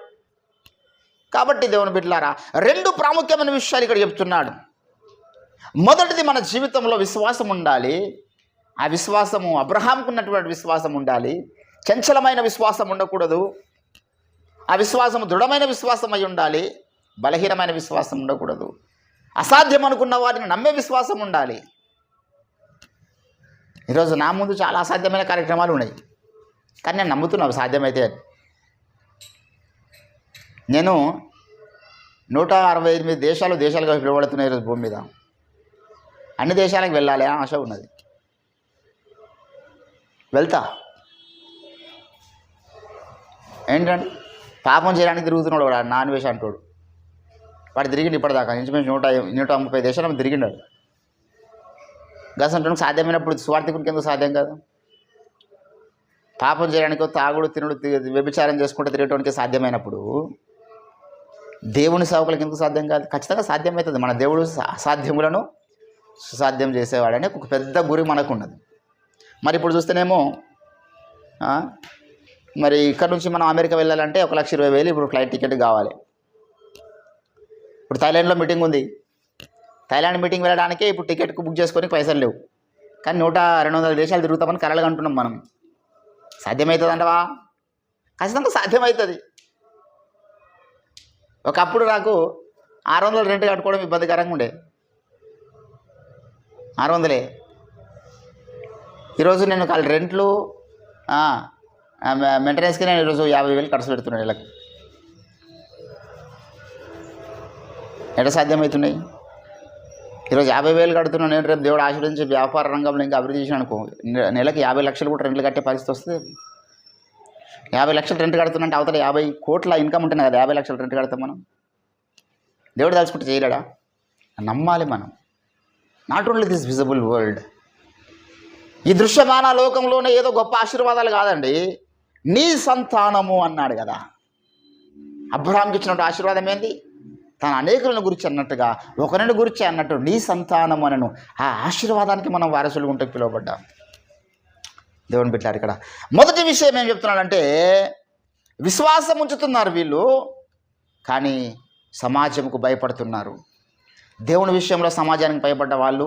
కాబట్టి దేవుని బిడ్డలారా, 2 ప్రాముఖ్యమైన విషయాలు ఇక్కడ చెప్తున్నాడు. మొదటిది, మన జీవితంలో విశ్వాసం ఉండాలి. ఆ విశ్వాసము అబ్రహాంకు ఉన్నటువంటి విశ్వాసం ఉండాలి. చంచలమైన విశ్వాసం ఉండకూడదు. ఆ విశ్వాసము దృఢమైన విశ్వాసం అయి ఉండాలి. బలహీనమైన విశ్వాసం ఉండకూడదు. అసాధ్యం అనుకున్న వాటిని నమ్మే విశ్వాసం ఉండాలి. ఈరోజు నా ముందు చాలా అసాధ్యమైన కార్యక్రమాలు ఉన్నాయి, కానీ నేను నమ్ముతున్నాను సాధ్యమైతే. నేను 168 దేశాలుగా పిలువబడుతున్నాయి ఈరోజు భూమి మీద. అన్ని దేశాలకు వెళ్ళాలి అని ఆశ ఉన్నది. వెళ్తా. ఏంటంటే పాపం చేయడానికి తిరుగుతున్నాడు వాడు, నాన్ వేష అంటాడు. వాడు తిరిగిండు ఇప్పటిదాకా ఇంచుమించు 130 దేశాలు తిరిగిండాడు. గసంటే సాధ్యమైనప్పుడు స్వార్థికునికి ఎందుకు సాధ్యం కాదు? పాపం చేయడానికి తాగుడు తినుడు వ్యభిచారం చేసుకుంటూ తిరగటానికి సాధ్యమైనప్పుడు దేవుని సేవకులకు ఎందుకు సాధ్యం కాదు? ఖచ్చితంగా సాధ్యమవుతుంది. మన దేవుడు అసాధ్యములను సుసాధ్యం చేసేవాడని ఒక పెద్ద గురి మనకు ఉన్నది. మరి ఇప్పుడు చూస్తేనేమో మరి ఇక్కడ నుంచి మనం అమెరికా వెళ్ళాలంటే 1,20,000 ఇప్పుడు ఫ్లైట్ టికెట్ కావాలి. ఇప్పుడు థాయిలాండ్లో మీటింగ్ ఉంది. థాయిలాండ్ మీటింగ్ వెళ్ళడానికే ఇప్పుడు టికెట్కు బుక్ చేసుకొని పైసలు లేవు. కానీ 100-200 దేశాలు తిరుగుతామని కలలుగా అంటున్నాం మనం. సాధ్యమవుతుంది అంటవా? ఖచ్చితంగా సాధ్యమవుతుంది. ఒకప్పుడు నాకు 600 రెంట్ కట్టుకోవడం ఇబ్బందికరంగా ఉండే. 600. ఈరోజు నేను వాళ్ళ రెంట్లు మెయింటెనెన్స్కి నేను ఈరోజు 50,000 ఖర్చు పెడుతున్నాను నెలకు. ఎట సాధ్యమవుతున్నాయి? ఈరోజు 50,000 కడుతున్నాను నేను. రేపు దేవుడు ఆశీర్వదించి వ్యాపార రంగంలో ఇంకా అభివృద్ధి చేసిన అనుకో, నెలకి 50 లక్షలు కూడా రెంట్లు కట్టే పరిస్థితి వస్తుంది. 50 లక్షలు రెంట్ కడుతున్నంటే అవతల 50 కోట్ల ఇన్కమ్ ఉంటున్నాయి కదా. 50 లక్షలు రెంట్ కడతాం మనం. దేవుడు తలుచుకుంటే చేయలేడా? నమ్మాలి మనం. Not only this visible world, ఈ దృశ్యమాన లోకంలోనే ఏదో గొప్ప ఆశీర్వాదాలు కాదండి. నీ సంతానము అన్నాడు కదా. అబ్రహాంకి ఇచ్చినట్టు ఆశీర్వాదం ఏంది? తన అనేకులను గురించి అన్నట్టుగా ఒకరిని గురించి అన్నట్టు నీ సంతానము అనను. ఆ ఆశీర్వాదానికి మనం వారసులు ఉంటే పిలువబడ్డాం. దేవుని బిడ్డలారు, ఇక్కడ మొదటి విషయం ఏం చెప్తున్నాడంటే, విశ్వాసం ఉంచుతున్నారు వీళ్ళు, కానీ సమాజంకు భయపడుతున్నారు. దేవుని విషయంలో సమాజానికి భయపడ్డ వాళ్ళు,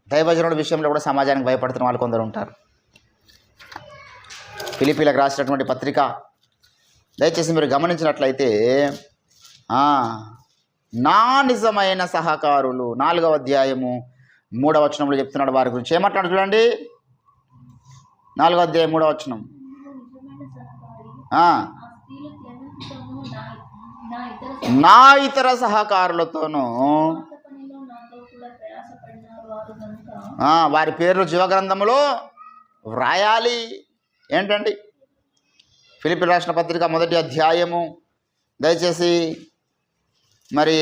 దైవజనుడి విషయంలో కూడా సమాజానికి భయపడుతున్న వాళ్ళు కొందరు ఉంటారు. ఫిలిప్పీలకు రాసినటువంటి పత్రిక దయచేసి మీరు గమనించినట్లయితే, నా నిజమైన సహకారులు 4వ అధ్యాయము 3వ వచనంలో చెప్తున్నాడు వారి గురించి. ఏమంటాడు చూడండి, 4వ అధ్యాయం 3వ వచనం. నా ఇతర సహకారులతోనూ వారి పేర్లు జీవగ్రంథములో వ్రాయాలి. ఏంటండి? ఫిలిప్పీ రాసిన పత్రిక 1వ అధ్యాయము దయచేసి మరి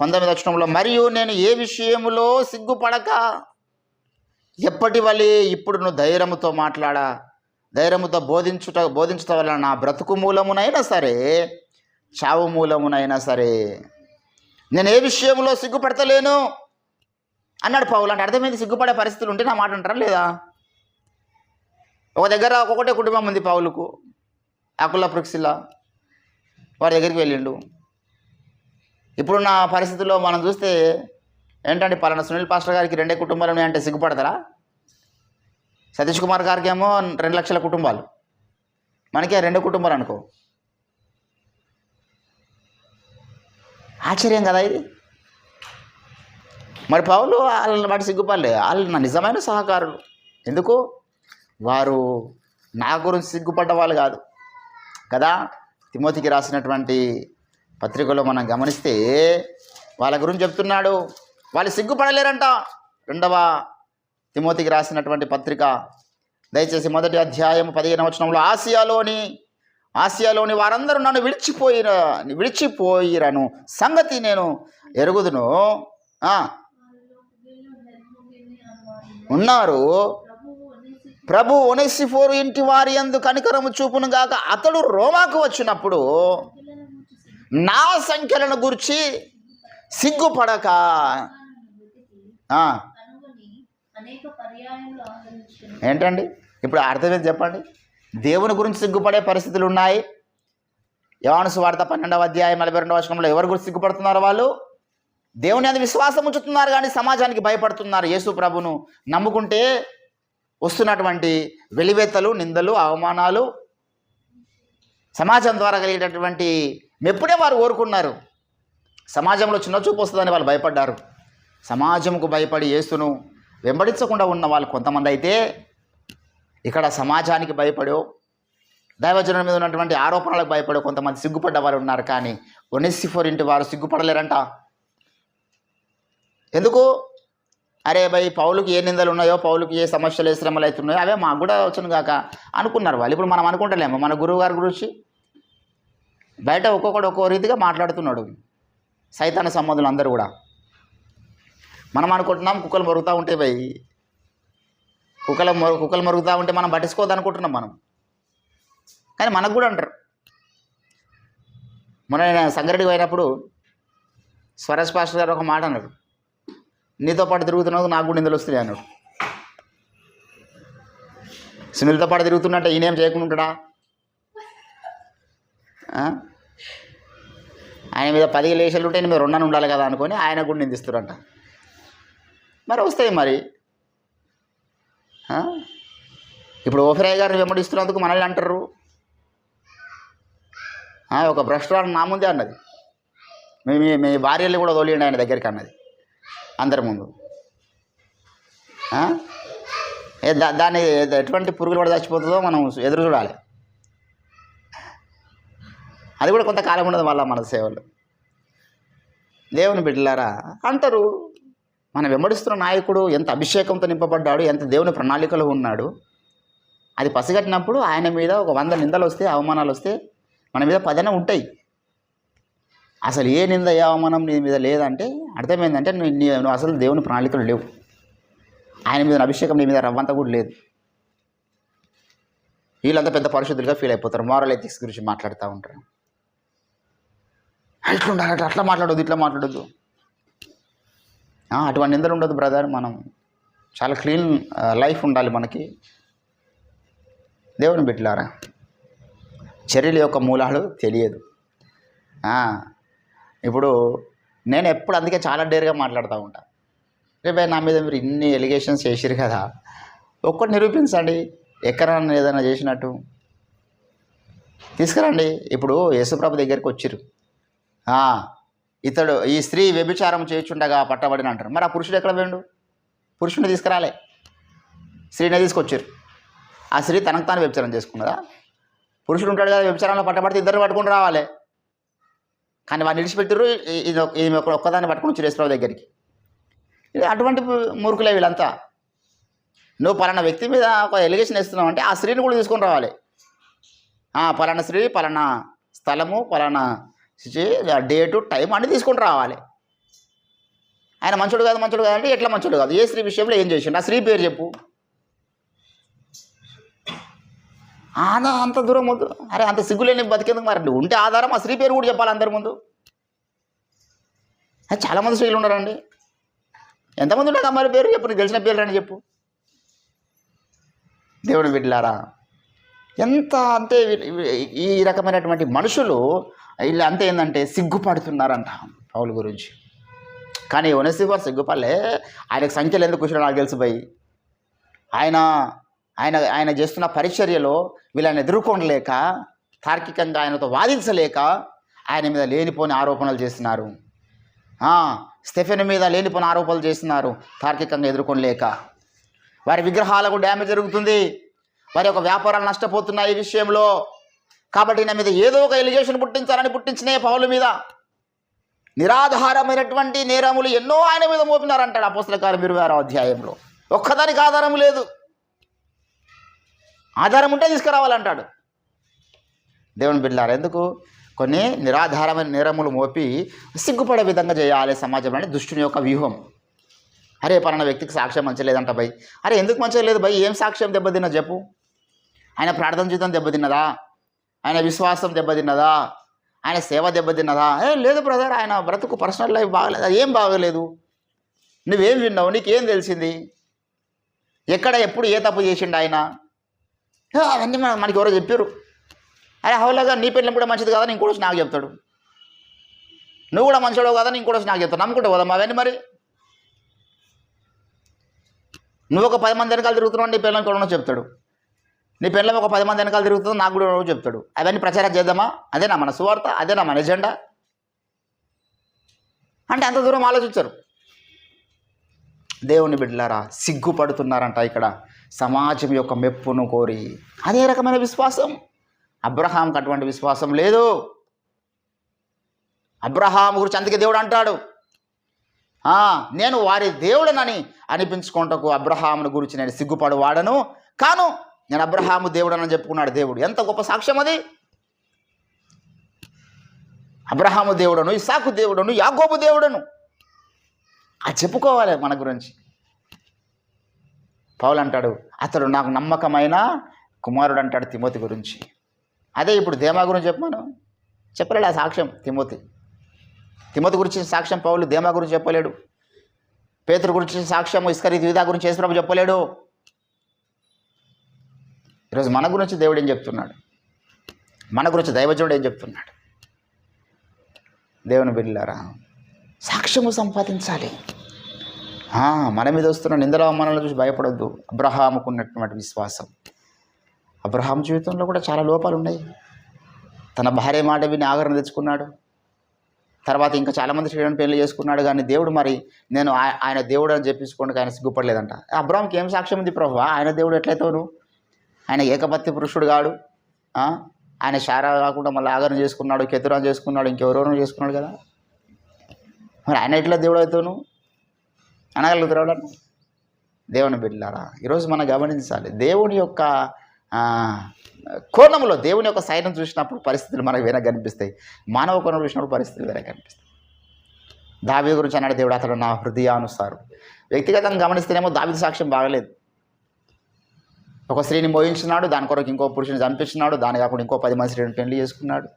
19వ వచనంలో, మరియు నేను ఏ విషయములో సిగ్గుపడక ఎప్పటి వలె ఇప్పుడు ధైర్యముతో ధైర్యముతో బోధించుట వలన నా బ్రతుకు మూలమునైనా సరే చావు మూలమునైనా సరే నేను ఏ విషయంలో సిగ్గుపడతలేను అన్నాడు పౌలు. అంటే అర్థమైంది, సిగ్గుపడే పరిస్థితులు ఉంటే నా మాట అంటారా లేదా? ఒక దగ్గర ఒక్కొక్కటే కుటుంబం ఉంది పౌలుకు, అకుల ప్రిస్కిల్లా. వారి దగ్గరికి వెళ్ళిండు. ఇప్పుడున్న పరిస్థితుల్లో మనం చూస్తే ఏంటంటే, పలానా సునీల్ పాస్టర్ గారికి 2 కుటుంబాలు ఉన్నాయంటే సిగ్గుపడతారా? సతీష్ కుమార్ గారికి ఏమో 2 లక్షల కుటుంబాలు, మనకే 2 కుటుంబాలు అనుకో. ఆశ్చర్యం కదా ఇది. మరి పౌలు వాళ్ళని బట్టి సిగ్గుపడలే. వాళ్ళు నా నిజమైన సహకారులు. ఎందుకు? వారు నా గురించి సిగ్గుపడ్డ వాళ్ళు కాదు కదా. తిమోతికి రాసినటువంటి పత్రికలో మనం గమనిస్తే వాళ్ళ గురించి చెప్తున్నాడు. వాళ్ళు సిగ్గుపడలేరంట. 2వ తిమోతికి రాసినటువంటి పత్రిక దయచేసి 1వ అధ్యాయం 15వ వచనంలో, ఆసియాలోని వారందరూ నన్ను విడిచిపోయిరను సంగతి నేను ఎరుగుదును. ఉన్నారు. ప్రభు ఒనేసిఫోరు ఇంటి వారి యందు కనికరము చూపును గాక, అతడు రోమాకు వచ్చినప్పుడు నా సంఖ్యలను గురించి సిగ్గుపడక. ఏంటండి ఇప్పుడు అర్థమేది చెప్పండి? దేవుని గురించి సిగ్గుపడే పరిస్థితులు ఉన్నాయి. యోహాను సువార్త 12వ అధ్యాయం 42వ వచనంలో ఎవరి గురించి సిగ్గుపడుతున్నారు? వాళ్ళు దేవుని అందు విశ్వాసం ఉంచుతున్నారు కానీ సమాజానికి భయపడుతున్నారు. యేసు ప్రభును నమ్ముకుంటే వస్తున్నటువంటి వెలివేతలు, నిందలు, అవమానాలు, సమాజం ద్వారా కలిగేటటువంటి మెప్పుడే వారు కోరుకున్నారు. సమాజంలో చిన్న చూపు వస్తుందని వాళ్ళు భయపడ్డారు. సమాజంకు భయపడి యేసును వెంబడించకుండా ఉన్న వాళ్ళు కొంతమంది అయితే, ఇక్కడ సమాజానికి భయపడో దైవజనుల మీద ఉన్నటువంటి ఆరోపణలకు భయపడో కొంతమంది సిగ్గుపడ్డ వారు ఉన్నారు. కానీ ఒనేసిఫోరు ఇంటి వారు సిగ్గుపడలేరంట. ఎందుకు? అరే భయ్, పౌలుకి ఏ నిందలు ఉన్నాయో, పౌలుకి ఏ సమస్యలు, ఏ శ్రమలు అవుతున్నాయో అవే మాకు కూడా వచ్చును కాక అనుకున్నారు వాళ్ళు. ఇప్పుడు మనం అనుకుంటలేము మన గురువు గారి గురించి. బయట ఒక్కొక్కడు ఒక్కో రీతిగా మాట్లాడుతున్నాడు సైతాన సంబంధులు అందరూ కూడా. మనం అనుకుంటున్నాం కుక్కలు మరుగుతూ ఉంటే భయ్, కుక్కలు మరుగుతూ ఉంటే మనం పట్టించుకోవద్దు అనుకుంటున్నాం మనం. కానీ మనకు కూడా అంటారు. మొన్న నేను సంగారెడ్డికి పోయినప్పుడు స్వరాజ్ పాస్టర్ గారు ఒక మాట అన్నాడు, నీతో పాటు తిరుగుతున్నావు నాకు కూడా నిందలు వస్తున్నాయి అన్నాడు. సునీల్తో పాటు తిరుగుతున్నట్టే ఈయనేం చేయకుండా ఉంటాడా? ఆయన మీద 10 లేషలు ఉంటే మీరు 2 ఉండాలి కదా అనుకొని ఆయన కూడా నిందిస్తారంట. మరి వస్తాయి మరి. ఇప్పుడు ఓఫిరాయ్ గారిని వెంబడిస్తున్నందుకు మనల్ని అంటారు. ఒక భ్రష్టురాలు నా ముందే అన్నది, మీ భార్యల్ని కూడా తోలియండి ఆయన దగ్గరికి అన్నది అందరి ముందు. దాన్ని ఎటువంటి పురుగులు కూడా చచ్చిపోతుందో మనం ఎదురు చూడాలి. అది కూడా కొంతకాలం ఉండదు మళ్ళీ మన సేవలు. దేవుని బిడ్డలారా అంటారు, మనం వెంబడిస్తున్న నాయకుడు ఎంత అభిషేకంతో నింపబడ్డాడు, ఎంత దేవుని ప్రణాళికలో ఉన్నాడు. అది పసిగట్టినప్పుడు ఆయన మీద ఒక 100 నిందలు వస్తే, అవమానాలు వస్తే మన మీద 10 ఉంటాయి. అసలు ఏ నింద, ఏ అవమానం నీ మీద లేదంటే అర్థమైందంటే నువ్వు అసలు దేవుని ప్రణాళికలు లేవు. ఆయన మీద అభిషేకం నీ మీద రవ్వంతా కూడా లేదు. వీళ్ళంతా పెద్ద పరిశుద్ధులుగా ఫీల్ అయిపోతారు. మారల్ ఎథిక్స్ గురించి మాట్లాడుతూ ఉంటారు. అట్లా ఉండాలి, అట్లా మాట్లాడొద్దు, ఇట్లా మాట్లాడొద్దు. అటువంటి నిందలు ఉండదు బ్రదర్. మనం చాలా క్లీన్ లైఫ్ ఉండాలి మనకి. దేవుని బిడ్డలారా, చర్యల యొక్క మూలాలు తెలియదు. ఇప్పుడు నేను ఎప్పుడు అందుకే చాలా డేర్గా మాట్లాడుతూ ఉంటాను. రేపు నా మీద మీరు ఇన్ని ఎలిగేషన్స్ చేసిరు కదా, ఒక్కటి నిరూపించండి. ఎక్కడన్నా ఏదైనా చేసినట్టు తీసుకురండి. ఇప్పుడు యేసుప్రభు దగ్గరికి వచ్చిరు, ఇతడు ఈ స్త్రీ వ్యభిచారం చేయుచుండగా పట్టబడిన అంటారు. మరి ఆ పురుషుడు ఎక్కడ పోయిండు? పురుషుడిని తీసుకురాలే, స్త్రీనే తీసుకొచ్చారు. ఆ స్త్రీ తనకు తాను వ్యభిచారం చేసుకున్నదా? పురుషుడు ఉంటాడు కదా, వ్యభిచారంలో పట్టబడితే ఇద్దరు పట్టుకుని రావాలి. కానీ వాడిని విడిచిపెట్టారు, ఈమె ఒక్కదాన్ని పట్టుకుని వచ్చి యేసుప్రభు దగ్గరికి. అటువంటి మూర్ఖులే వీళ్ళంతా. నువ్వు పలానా వ్యక్తి మీద ఒక ఎలిగేషన్ వేస్తున్నావు అంటే ఆ స్త్రీని కూడా తీసుకొని రావాలి. పలానా స్త్రీ, పలానా స్థలము, పలానా డేటు, టైం అన్నీ తీసుకొని రావాలి. ఆయన మంచోడు కాదు, మంచోడు కాదు అంటే ఎట్లా మంచోడు కాదు? ఏ స్త్రీ విషయంలో ఏం చేసిండు? ఆ స్త్రీ పేరు చెప్పు. అంత దూరం వద్దు. అరే అంత సిగ్గులేని బతికేందుకు? మరి ఉంటే ఆధారం ఆ స్త్రీ పేరు కూడా చెప్పాలి అందరి ముందు. చాలామంది స్త్రీలు ఉన్నారండి. ఎంతమంది ఉంటారు అమ్మాయి పేరు చెప్పు, నీకు తెలిసిన పేరు అని చెప్పు. దేవుని బిడ్డలారా, ఎంత అంటే ఈ రకమైనటువంటి మనుషులు వీళ్ళు అంతే ఏంటంటే సిగ్గుపడుతున్నారంట పౌలు గురించి. కానీ ఒనేసిఫోరు సిగ్గుపడలే. ఆయనకు సంఖ్యలు ఎందుకు కూర్చోడం నాకు తెలుసు పోయి. ఆయన చేస్తున్న పరిచర్యలో వీళ్ళని ఎదుర్కొనలేక, తార్కికంగా ఆయనతో వాదించలేక ఆయన మీద లేనిపోని ఆరోపణలు చేస్తున్నారు. స్టెఫెను మీద లేనిపోని ఆరోపణలు చేస్తున్నారు తార్కికంగా ఎదుర్కొనలేక. వారి విగ్రహాలకు డ్యామేజ్ జరుగుతుంది, వారి యొక్క వ్యాపారాలు నష్టపోతున్నాయి ఈ విషయంలో. కాబట్టి ఈయన మీద ఏదో ఒక ఎలిగేషన్ పుట్టించాలని పుట్టించినే పౌలు మీద నిరాధారమైనటువంటి నేరములు ఎన్నో ఆయన మీద మోపినారంటాడు అపోస్తల కార్యం 26వ అధ్యాయంలో. ఒక్కదానికి ఆధారం లేదు, ఆధారం ఉంటే తీసుకురావాలంటాడు. దేవుని బిడ్డలారా, ఎందుకు కొన్ని నిరాధారమైన నేరములు మోపి సిగ్గుపడే విధంగా చేయాలి సమాజంలో? దుష్టుని యొక్క వ్యూహం. అరే పలానా వ్యక్తికి సాక్ష్యం మంచిగా లేదంట భయ్. అరే ఎందుకు మంచిగా లేదు భయ్? ఏం సాక్ష్యం దెబ్బతిన్నా చెప్పు? ఆయన ప్రార్థన జీవితం దెబ్బతిన్నదా? ఆయన విశ్వాసం దెబ్బతిన్నదా? ఆయన సేవ దెబ్బతిన్నదా? లేదు బ్రదర్, ఆయన బ్రతుకు పర్సనల్ లైఫ్ బాగలేదా? ఏం బాగలేదు? నువ్వేం విన్నావు? నీకేం తెలిసింది? ఎక్కడ ఎప్పుడు ఏ తప్పు చేసిండు ఆయన? అవన్నీ మనకి ఎవరో చెప్పారు. అరే హౌలాగా నీ పెళ్ళం కూడా మంచిది కదా, ఇంకోటి వచ్చి నాకు చెప్తాడు. నువ్వు కూడా మంచివాడు కదా, ఇంకోటి వచ్చి నాకు చెప్తాడు. నమ్ముకుంటే పోదాం అవన్నీ. మరి నువ్వు ఒక 10 మంది వెనకాల తిరుగుతున్నావు, నీ పిల్లలకి కూడా చెప్తాడు. నీ పిల్లలు ఒక 10 మంది వెనకాల తిరుగుతుందో నాకు కూడా చెప్తాడు. అవన్నీ ప్రచారం చేద్దామా? అదేనా మన సువార్త? అదేనా మన ఎజెండా? అంటే అంత దూరం ఆలోచించరు. దేవుని బిడ్డలారా, సిగ్గుపడుతున్నారంట ఇక్కడ సమాజం యొక్క మెప్పును కోరి. అదే రకమైన విశ్వాసం అబ్రహాంకి అటువంటి విశ్వాసం లేదు. అబ్రహాం గురించి అందుకే దేవుడు అంటాడు, నేను వారి దేవుడనని అనిపించుకుంటకు అబ్రహామును గురించి నేను సిగ్గుపడు వాడను కాను, నేను అబ్రహాము దేవుడనని చెప్పుకున్నాడు దేవుడు. ఎంత గొప్ప సాక్ష్యం అది! అబ్రహాము దేవుడను, ఇస్సాకు దేవుడను, యాకోబు దేవుడను అది చెప్పుకోవాలి మన గురించి. పౌలు అంటాడు, అతడు నాకు నమ్మకమైన కుమారుడు అంటాడు తిమోతి గురించి. అదే ఇప్పుడు దేమా గురించి చెప్పాను, చెప్పలేడు ఆ సాక్ష్యం. తిమోతి గురించి సాక్ష్యం పౌలు దేమా గురించి చెప్పలేడు. పేతురు గురించి సాక్ష్యం ఇస్కరియోతు యూదా గురించి యేసుప్రభు చెప్పలేడు. ఈరోజు మన గురించి దేవుడు ఏం చెప్తున్నాడు? మన గురించి దైవజనుడు ఏం చెప్తున్నాడు? దేవుని బిడ్డలారా, సాక్ష్యము సంపాదించాలి. మన మీద వస్తున్న నిందల అవమానాలను చూసి భయపడొద్దు. అబ్రహాముకు ఉన్నటువంటి విశ్వాసం. అబ్రహాం జీవితంలో కూడా చాలా లోపాలు ఉన్నాయి. తన భార్య మాట విని ఆదరణ తెచ్చుకున్నాడు. తర్వాత ఇంకా చాలామంది స్త్రీలను పెళ్లి చేసుకున్నాడు. కానీ దేవుడు మరి నేను ఆయన దేవుడు అని చెప్పించుకోండి ఆయన సిగ్గుపడలేదంట. అబ్రహాంకి ఏం సాక్ష్యం ఉంది ప్రభువా? ఆయన దేవుడు ఎట్లయితావు? ఆయన ఏకపత్తి పురుషుడు కాడు. ఆయన శారా కాకుండా మళ్ళీ ఆగరణ చేసుకున్నాడు, కెతురా చేసుకున్నాడు, ఇంకెవరెవరో చేసుకున్నాడు కదా. మరి ఆయన ఎట్లా దేవుడు అవుతావు అనగలుగుతాడు? దేవుని బిడ్డలారా, ఈరోజు మనం గమనించాలి. దేవుని యొక్క కోణంలో, దేవుని యొక్క సైన్యం చూసినప్పుడు పరిస్థితులు మనకు వేరే కనిపిస్తాయి. మానవ కోణం చూసినప్పుడు పరిస్థితులు వేరే కనిపిస్తాయి. దావీదు గురించి అన్నాడు దేవుడు, అతడు నా హృదయానుసారం. వ్యక్తిగతంగా గమనిస్తేనేమో దావీదు సాక్ష్యం బాగలేదు. ఒక స్త్రీని మోయించినాడు, దాని కొరకు ఇంకో పురుషుని చంపించినాడు, దాని కాకుండా ఇంకో 10 మంది స్త్రీని పెళ్లి చేసుకున్నాడు.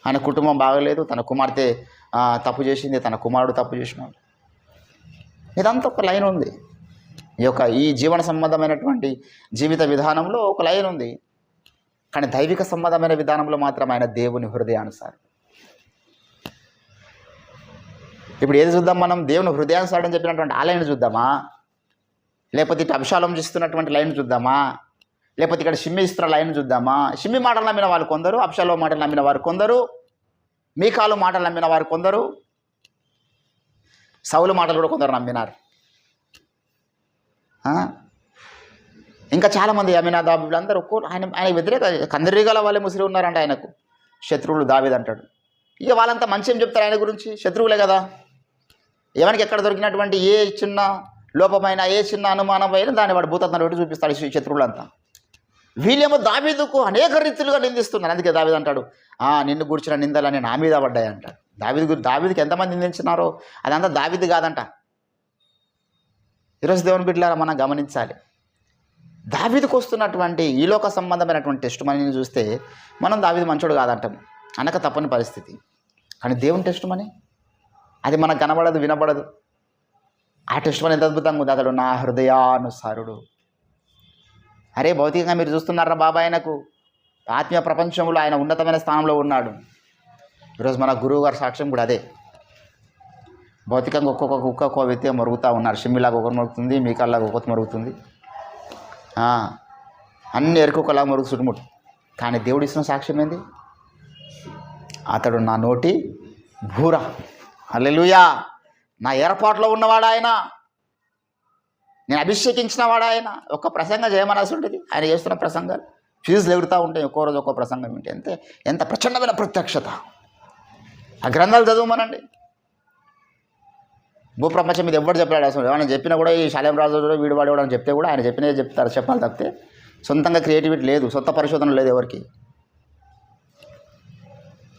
ఆయన కుటుంబం బాగలేదు, తన కుమార్తె తప్పు చేసింది, తన కుమారుడు తప్పు చేసినాడు. ఇదంతా ఒక లైన్ ఉంది. ఈ జీవన సంబంధమైనటువంటి జీవిత విధానంలో ఒక లైన్ ఉంది. కానీ దైవిక సంబంధమైన విధానంలో మాత్రం ఆయన దేవుని హృదయానుసారం. ఇప్పుడు ఏది చూద్దాం మనం? దేవుని హృదయానుసారం అని చెప్పినటువంటి ఆ లైన్ చూద్దామా? లేకపోతే ఇటు అభిషాలం చేస్తున్నటువంటి లైన్ చూద్దామా? లేకపోతే ఇక్కడ షిమ్మి ఇస్తున్న లైన్ చూద్దామా? షిమ్మి మాటలు నమ్మిన వాళ్ళు కొందరు, అభిషాలో మాటలు నమ్మిన వారు కొందరు, మీకాలు మాటలు నమ్మిన వారు కొందరు, సౌలు మాటలు కూడా కొందరు నమ్మినారు. ఇంకా చాలామంది అమినాదాబ్ వీళ్ళందరూ ఆయన వ్యతిరేక కందరీగల వాళ్ళే ముసిరి ఉన్నారంట. ఆయనకు శత్రువులు దావీదు అంటాడు. ఇక వాళ్ళంతా మంచి ఏం చెప్తారు ఆయన గురించి? శత్రువులే కదా. ఎవరికి ఎక్కడ దొరికినటువంటి ఏ చిన్న లోపమైన, ఏ చిన్న అనుమానం అయినా దాన్ని వాడు భూతత్వం పెట్టి చూపిస్తాడు శత్రువులంతా. వీళ్ళేమో దావీదుకు అనేక రీతులుగా నిందిస్తున్నారు. అందుకే దావీదు అంటాడు, నిన్ను గుర్చిన నిందలని నా మీద పడ్డాయి అంటాడు. దావీదుకి ఎంతమంది నిందించినారో అదంతా దావీదు కాదంట. ఈరోజు దేవుని బిడ్డలారా, మనం గమనించాలి. దావీదుకు వస్తున్నటువంటి ఈ లోక సంబంధమైనటువంటి టెస్ట్ మనీని చూస్తే మనం దావీదు మంచోడు కాదంటాం, అనక తప్పని పరిస్థితి. కానీ దేవుని టెస్ట్ మనీ అది మనకు కనబడదు, వినబడదు. ఆ టెస్ట్ మనీ ఎంత అద్భుతంగా ఉంది. అతడు నా హృదయానుసారుడు. అరే భౌతికంగా మీరు చూస్తున్నారా బాబా, ఆయనకు ఆత్మీయ ప్రపంచంలో ఆయన ఉన్నతమైన స్థానంలో ఉన్నాడు. ఈరోజు మన గురువు గారి సాక్ష్యం కూడా అదే. భౌతికంగా ఒక్కొక్క వ్యక్తి మరుగుతూ ఉన్నారు. షిమ్మిలాగా ఒకరు మరుగుతుంది, మీకల్లాగా ఒక్కొక్క మరుగుతుంది, అన్ని ఎరుకొకలాగా మరుగు చుట్టుముట్టు. కానీ దేవుడు ఇస్తున్న సాక్ష్యం ఏంది? అతడు నా నోటి భూర. హల్లెలూయా. నా ఏర్పాట్లో ఉన్నవాడు ఆయన, నేను అభిషేకించిన వాడు ఆయన. ఒక్క ప్రసంగం చేయమనాల్సి ఉంటుంది. ఆయన చేస్తున్న ప్రసంగాలు ఫీజులు ఎగురుతూ ఉంటాయి. ఒక్కో రోజు ఒక్కో ప్రసంగం వింటే ఎంత ప్రచండమైన ప్రత్యక్షత. ఆ గ్రంథాలు చదువుమనండి. భూప్రపంచం మీద ఎవరు చెప్పాడు అసలు? ఏమైనా చెప్పినా కూడా ఈ శాలేం రాజు వీడు వాడేవాడు అని చెప్తే కూడా ఆయన చెప్పినవి చెప్తారు, చెప్పాలి తప్పితే సొంతంగా క్రియేటివిటీ లేదు, సొంత పరిశోధన లేదు ఎవరికి.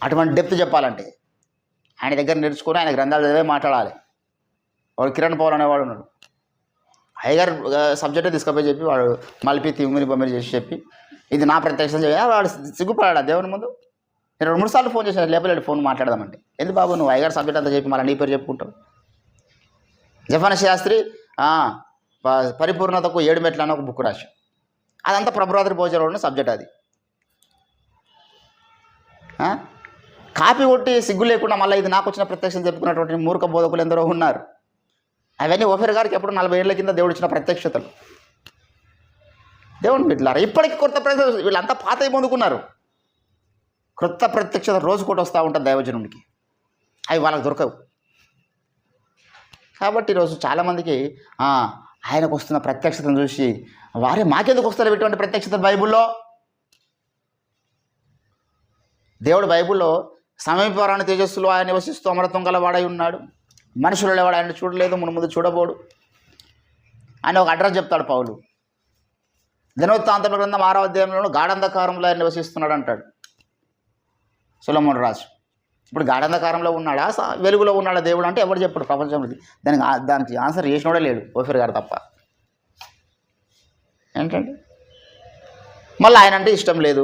అటువంటి డెప్త్ చెప్పాలంటే ఆయన దగ్గర నేర్చుకొని ఆయన గ్రంథాలు చదివే మాట్లాడాలి. వాడు కిరణ్ పౌల్ అనేవాడు ఉన్నాడు. అయ్యగారు సబ్జెక్టే తీసుకుపోయి చెప్పి వాడు మలిపి తిమ్మిరి బొమ్మిరి చేసి చెప్పి ఇది నా ప్రత్యక్షం వాడు సిగ్గుపడాడు దేవుని ముందు. నేను 2-3 సార్లు ఫోన్ చేశాను, లేపలేడు ఫోన్ మాట్లాడదామంటే. ఎందుకు బాబు నువ్వు అయ్యగారు సబ్జెక్ట్ అంతా చెప్పి మళ్ళీ నీ పేరు చెప్పుకుంటావు. జఫానా శాస్త్రి పరిపూర్ణతకు 7 మెట్లు అని ఒక బుక్ రాసి అదంతా ప్రభురాత్రి భోజనంలో ఉన్న సబ్జెక్ట్ అది. కాపీ కొట్టి సిగ్గు లేకుండా మళ్ళీ ఇది నాకు వచ్చిన ప్రత్యక్షం చెప్పుకున్నటువంటి మూర్ఖ బోధకులు ఎందరో ఉన్నారు. అవన్నీ ఓఫీర్ గారికి ఎప్పుడు 40 ఏళ్ళ కింద దేవుడు ఇచ్చిన ప్రత్యక్షతలు. దేవుని బిడ్డలారా, ఇప్పటికీ కొత్త ప్రత్యక్ష వీళ్ళంతా పాతవి పొందుకున్నారు. క్రొత్త ప్రత్యక్షత రోజుకోటి వస్తూ ఉంటుంది దైవజనుడికి, అవి వాళ్ళకి దొరకవు. కాబట్టి ఈరోజు చాలామందికి ఆయనకు వస్తున్న ప్రత్యక్షతను చూసి వారే మాకెందుకు వస్తారు ఇటువంటి ప్రత్యక్షత? బైబిల్లో దేవుడు బైబిల్లో సమీపరాని తేజస్సులో ఆయన నివసిస్తూ అమరత్వం గలవాడై ఉన్నాడు, మనుషులు వాడు ఆయన చూడలేదు, ముందు చూడబోడు అని ఒక అడ్రస్ చెప్తాడు పౌలు. దినవృత్తాంతముల గ్రంథం 6వ అధ్యాయంలో గాఢంధకారంలో ఆయన నివసిస్తున్నాడు అంటాడు సొలొమోను రాజు. ఇప్పుడు గాఢంధకారంలో ఉన్నాడా వెలుగులో ఉన్నాడా దేవుడు అంటే ఎవరు చెప్పాడు ప్రపంచంలోకి? దానికి ఆన్సర్ చేసినోడే లేడు, ఓఫీర్ గారు తప్ప. ఏంటంటే మళ్ళీ ఆయన అంటే ఇష్టం లేదు.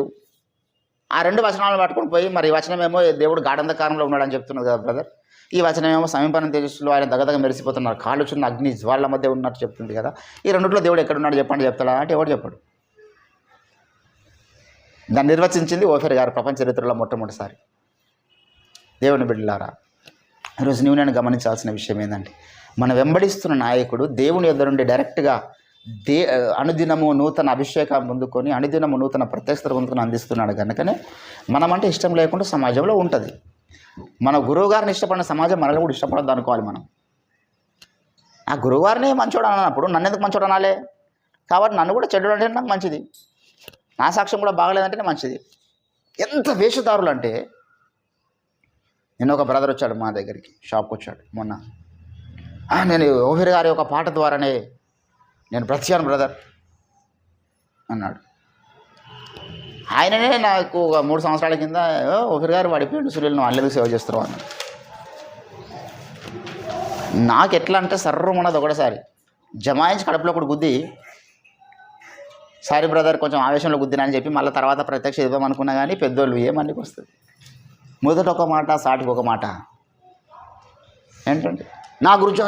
ఆ 2 వచనాలను పట్టుకొని పోయి మరి ఈ వచనమేమో దేవుడు గాఢంధకారంలో ఉన్నాడని చెప్తున్నది కదా బ్రదర్, ఈ వచనమేమో సమీపన తేజస్సులో ఆయన దగదగ మెరిసిపోతున్నారు, కాళ్ళు చిన్న అగ్ని జ్వాళ్ళ మధ్య ఉన్నట్టు చెప్తుంది కదా. ఈ రెండిట్లో దేవుడు ఎక్కడున్నాడు చెప్పండి చెప్తాడా అంటే ఎవడు చెప్పాడు? దాన్ని నిర్వచించింది ఓఫీర్ గారు ప్రపంచ చరిత్రలో మొట్టమొదటిసారి. దేవుని బిడ్డలారా, ఈరోజు నీవు నేను గమనించాల్సిన విషయం ఏంటంటే మన వెంబడిస్తున్న నాయకుడు దేవుని యొద్ద నుండి డైరెక్ట్గా అనుదినము నూతన అభిషేకం పొందుకొని అనుదినము నూతన ప్రత్యక్షత పొందుకొని అందిస్తున్నాడు. కనుకనే మనమంటే ఇష్టం లేకుండా సమాజంలో ఉంటుంది. మన గురువు గారిని ఇష్టపడిన సమాజం మనల్ని కూడా ఇష్టపడద్దు అనుకోవాలి. మనం ఆ గురువుగారిని మంచోడు అన్నప్పుడు నన్ను ఎందుకు మంచోడు అనాలే? కాబట్టి నన్ను కూడా చెడ్డు అంటే నాకు మంచిది, నా సాక్ష్యం కూడా బాగలేదంటేనే మంచిది. ఎంత వేషధారులు అంటే, నిన్న ఒక బ్రదర్ వచ్చాడు మా దగ్గరికి, షాప్కి వచ్చాడు మొన్న. నేను ఓఫీర్ గారి ఒక పాట ద్వారానే నేను బ్రతికాను బ్రదర్ అన్నాడు. ఆయననే నాకు ఒక 3 సంవత్సరాల కింద ఓఫీర్ గారు వాడిపోయాడు సూర్యులు, నువ్వు అల్లెలకు సేవ చేస్తున్నావు అన్నాడు. నాకు ఎట్లా అంటే సర్రమన్నది ఒకటేసారి జమాయించి కడుపులో ఒకటి గుద్ది, సారీ బ్రదర్ కొంచెం ఆవేశంలో గుద్దినా అని చెప్పి మళ్ళీ తర్వాత ప్రత్యక్ష ఇవ్వమనుకున్నా కానీ పెద్దోళ్ళు ఏమనికి వస్తుంది. మొదట ఒక మాట, సాటికి ఒక మాట. ఏంటంటే నా గురించి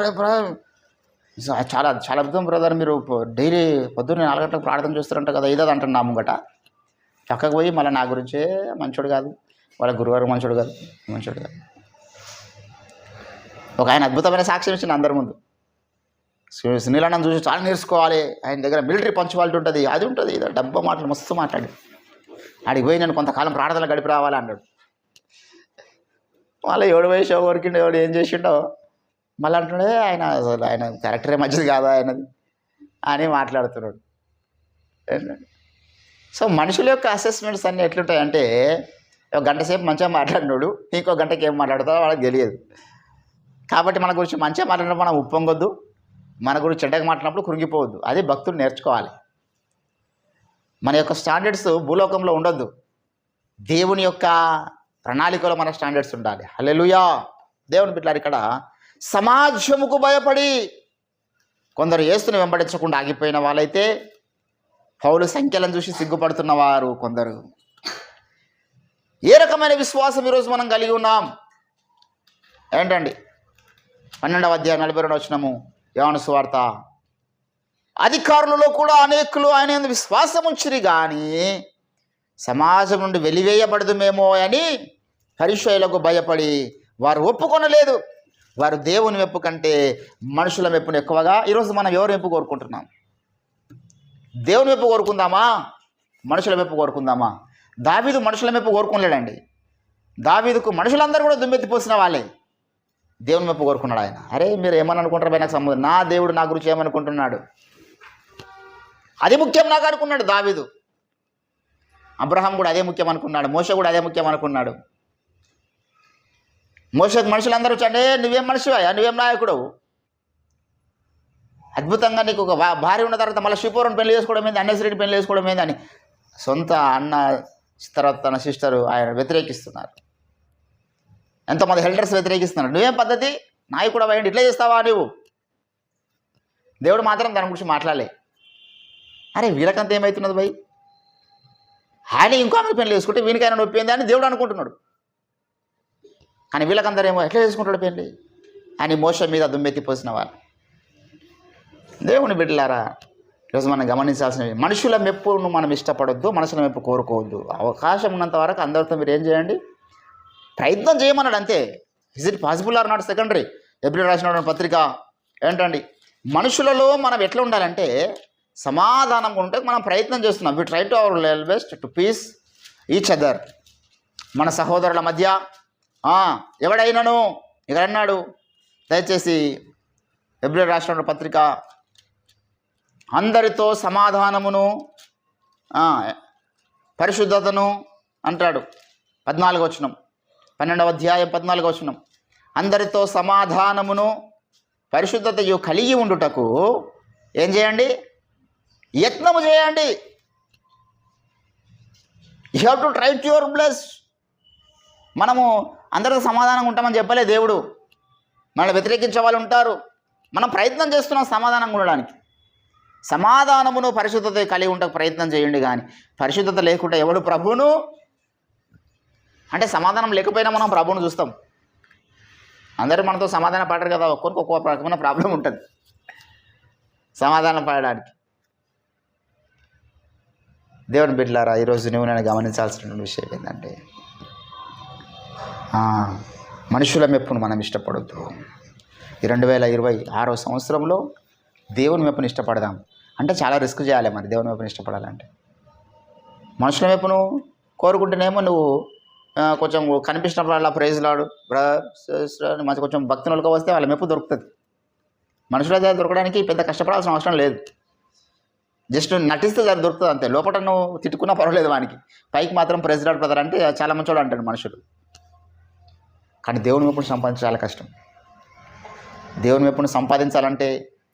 చాలా చాలా అద్భుతం బ్రదర్, మీరు డైలీ పొద్దున్న 4 గంటలకు ప్రార్థన చేస్తారంట కదా, ఇదే అంటాను నా ముంగట. పక్కకు పోయి మళ్ళీ నా గురించే మంచోడు కాదు, వాళ్ళ గురువారు మంచోడు కాదు. ఒక ఆయన అద్భుతమైన సాక్ష్యం ఇచ్చిన అందరి ముందు. సునీలన్నను చూసి చాలా నేర్చుకోవాలి, ఆయన దగ్గర మిలిటరీ పంచువాలిటీ ఉంటుంది, అది ఉంటుంది, ఇది డబ్బా మాటలు మస్తు మాట్లాడి ఆడికి పోయి నేను కొంతకాలం ప్రార్థనలు గడిపి రావాలి అన్నాడు. మళ్ళీ 7 వయసు ఎవరికిండో ఎవడు ఏం చేసిండో మళ్ళీ అంటున్నాడే ఆయన క్యారెక్టరే మంచిది కాదా ఆయనది అని మాట్లాడుతున్నాడు. సో మనుషుల యొక్క అసెస్మెంట్స్ అన్నీ ఎట్లుంటాయంటే, ఒక గంట సేపు మంచిగా మాట్లాడినాడు, ఇంకో గంటకి ఏం మాట్లాడతారో వాళ్ళకి తెలియదు. కాబట్టి మన గురించి మంచిగా మాట్లాడినప్పుడు మనం ఉప్పొంగొద్దు, మన గురించి చెడ్డగా మాట్లాడినప్పుడు కృంగిపోవద్దు. అది భక్తులు నేర్చుకోవాలి. మన యొక్క స్టాండర్డ్స్ భూలోకంలో ఉండొద్దు, దేవుని యొక్క ప్రణాళికలో మన స్టాండర్డ్స్ ఉండాలి. హల్లెలూయా. దేవుని బిడ్డలారా, ఇక్కడ సమాజముకు భయపడి కొందరు యేసుని వెంబడించకుండా ఆగిపోయిన వాళ్ళైతే, పౌలు సంఖ్యలను చూసి సిగ్గుపడుతున్నవారు కొందరు. ఏ రకమైన విశ్వాసం ఈరోజు మనం కలిగి ఉన్నాం ఏంటండి? 12వ అధ్యాయం 42వ వచనము యోహాను సువార్త, అధికారులలో కూడా అనేకులు ఆయన యందు విశ్వాసం ఉంచిరి కానీ సమాజం నుండి వెలివేయబడదుమేమో అని పరిసయ్యులకు భయపడి వారు ఒప్పుకొనలేదు. వారు దేవుని మెప్పు కంటే మనుషుల మెప్పును ఎక్కువగా. ఈరోజు మనం ఎవరు మెప్పు కోరుకుంటున్నాం? దేవుని మెప్పు కోరుకుందామా, మనుషుల మెప్పు కోరుకుందామా? దావీదు మనుషుల మెప్పు కోరుకోలేడండి. దావీదుకు మనుషులందరూ కూడా దుమ్మెత్తిపోసిన వాళ్ళే, దేవుని మెప్పు కోరుకున్నాడు ఆయన. అరే మీరు ఏమని అనుకుంటారు నాకు సంబంధం, నా దేవుడు నా గురించి ఏమనుకుంటున్నాడు అది ముఖ్యం నాకు అనుకున్నాడు దావీదు. అబ్రహాం కూడా అదే ముఖ్యం అనుకున్నాడు, మోషే కూడా అదే ముఖ్యం అనుకున్నాడు. మోషేకు మనుషులందరూ వచ్చాడే, నువ్వేం మనిషివా, నువ్వేం నాయకుడు, అద్భుతంగా నీకు ఒక భార్య ఉన్న తర్వాత మళ్ళీ షిపోరుని పెళ్లి చేసుకోవడం ఏంది, అన్నశ్రీని పెళ్లి చేసుకోవడం ఏంది అని సొంత అన్న తర్వాత తన సిస్టరు ఆయన వ్యతిరేకిస్తున్నారు. ఎంతోమంది హెల్డర్స్ వ్యతిరేకిస్తున్నారు. నువ్వేం పద్ధతి, నాయకుడు అయ్యండి, ఇట్లా చేస్తావా నువ్వు దేవుడు మాత్రం దాని గురించి మాట్లాడలే. అరే వీళ్ళకంతా ఏమవుతున్నది భయ్, ఆయన ఇంకో ఆమె పెళ్లి చేసుకుంటే వీనికైనా నొప్పింది అని దేవుడు అనుకుంటున్నాడు. కానీ వీళ్ళకందరేమో ఎట్లా చేసుకుంటాడు పెళ్ళి అని మోస మీద దుమ్మెత్తి పోసిన వాళ్ళు. దేవుని బిడ్డలారా, ఈరోజు మనం గమనించాల్సినవి, మనుషుల మెప్పును మనం ఇష్టపడొద్దు, మనుషుల మెప్పు కోరుకోవద్దు. అవకాశం ఉన్నంత వరకు అందరితో మీరు ఏం చేయండి, ప్రయత్నం చేయమన్నాడు అంతే. Is it possible are not secondary. April రాసిన పత్రిక ఏంటండి, మనుషులలో మనం ఎట్లా ఉండాలంటే సమాధానంగా ఉంటే మనం ప్రయత్నం చేస్తున్నాం. We try to our level best to peace each other. మన సహోదరుల మధ్య ఎవడైనాను ఇక్కడ అన్నాడు, దయచేసి ఏప్రిల్ రాసిన పత్రిక, అందరితో సమాధానమును పరిశుద్ధతను అంటాడు. 14వ వచనం, 12వ అధ్యాయం 14వ వచనం. అందరితో సమాధానమును పరిశుద్ధతయు కలిగి ఉండుటకు ఏం చేయండి, యత్నము చేయండి. You have to try to your plus. మనము అందరితో సమాధానంగా ఉంటామని చెప్పలే దేవుడు. మనల్ని వ్యతిరేకించే వాళ్ళు ఉంటారు, మనం ప్రయత్నం చేస్తున్నాం సమాధానంగా ఉండడానికి. సమాధానమును పరిశుద్ధత కలిగి ఉంటే ప్రయత్నం చేయండి. కానీ పరిశుద్ధత లేకుండా ఎవడు ప్రభువును, అంటే సమాధానం లేకపోయినా మనం ప్రభువును చూస్తాం. అందరూ మనతో సమాధానం పడరు కదా, ఒక్కొరికి ఒక్కొక్క రకమైన ప్రాబ్లం ఉంటుంది సమాధానం పడడానికి. దేవుని బిడ్డలారా, ఈరోజు నువ్వు నేను గమనించాల్సిన విషయం ఏంటంటే, మనుషుల మెప్పును మనం ఇష్టపడద్దు. ఈ 2026వ సంవత్సరంలో దేవుని మెప్పును ఇష్టపడదాం. అంటే చాలా రిస్క్ చేయాలి మరి దేవుని మెప్పును ఇష్టపడాలంటే. మనుషుల మెప్పును కోరుకుంటేనేమో నువ్వు కొంచెం కనిపించినప్పుడు అలా ప్రైజ్ లాడు బ్రదర్ మంచి కొంచెం భక్తులకు వస్తే వాళ్ళ మెప్పు దొరుకుతుంది. మనుషుల దగ్గర దొరకడానికి పెద్ద కష్టపడాల్సిన అవసరం లేదు. జస్ట్ నటిస్తే దాన్ని దొరుకుతుంది అంతే. లోపల నువ్వు తిట్టుకున్నా పర్వాలేదు వానికి, పైకి మాత్రం ప్రైజ్ లాడు బ్రదర్ అంటే చాలా మంచోడు అంటాడు మనుషులు. కానీ దేవుని మెప్పును సంపాదించడం చాలా కష్టం. దేవుని మెప్పును సంపాదించాలంటే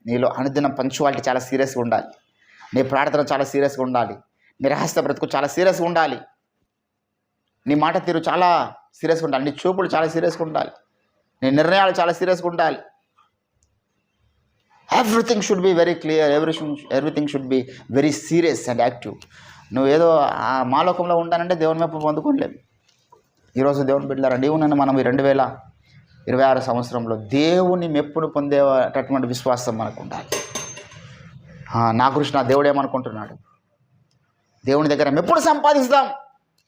నీలో అనుదినం పంక్చువాలిటీ చాలా సీరియస్గా ఉండాలి. నీ ప్రార్థన చాలా సీరియస్గా ఉండాలి. నీ రహస్య బ్రతుకు చాలా సీరియస్గా ఉండాలి. నీ మాట తీరు చాలా సీరియస్గా ఉండాలి. నీ చూపులు చాలా సీరియస్గా ఉండాలి. నీ నిర్ణయాలు చాలా సీరియస్గా ఉండాలి. Everything should be very clear, everything should be very serious and active. నువ్వు ఏదో మాలోకంలో ఉండాలంటే దేవుని మెప్పు పొందుకోలేము. ఈరోజు దేవుని బిడ్డలారా, నీవు నన్ను మనం ఈ 2026 సంవత్సరంలో దేవుని మెప్పును పొందేటటువంటి విశ్వాసం మనకు ఉండాలి. నా గురించి నా దేవుడు ఏమనుకుంటున్నాడు, దేవుని దగ్గర మెప్పుడు సంపాదిస్తాం,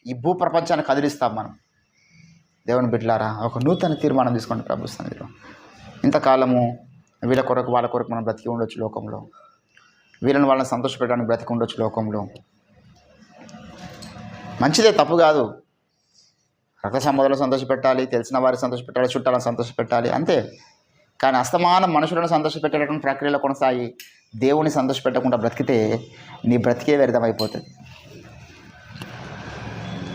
ఈ భూ ప్రపంచాన్ని కదిలిస్తాం మనం. దేవుని బిడ్డలారా, ఒక నూతన తీర్మానం తీసుకోండి ప్రభు సన్నిధిలో. ఇంతకాలము వీళ్ళ కొరకు వాళ్ళ కొరకు మనం బ్రతికి ఉండొచ్చు లోకంలో, వాళ్ళని సంతోషపెట్టడానికి బ్రతికి ఉండొచ్చు లోకంలో. మంచిదే, తప్పు కాదు. రక్త సంబంధాలను సంతోషపెట్టాలి, తెలిసిన వారిని సంతోషపెట్టాలి, చుట్టాలను సంతోషపెట్టాలి, అంతే. కానీ అస్తమానం మనుషులను సంతోషపెట్టేటటువంటి ప్రక్రియలో కొనసాగి దేవుని సంతోషపెట్టకుండా బ్రతికితే నీ బ్రతికే వ్యర్థమైపోతుంది.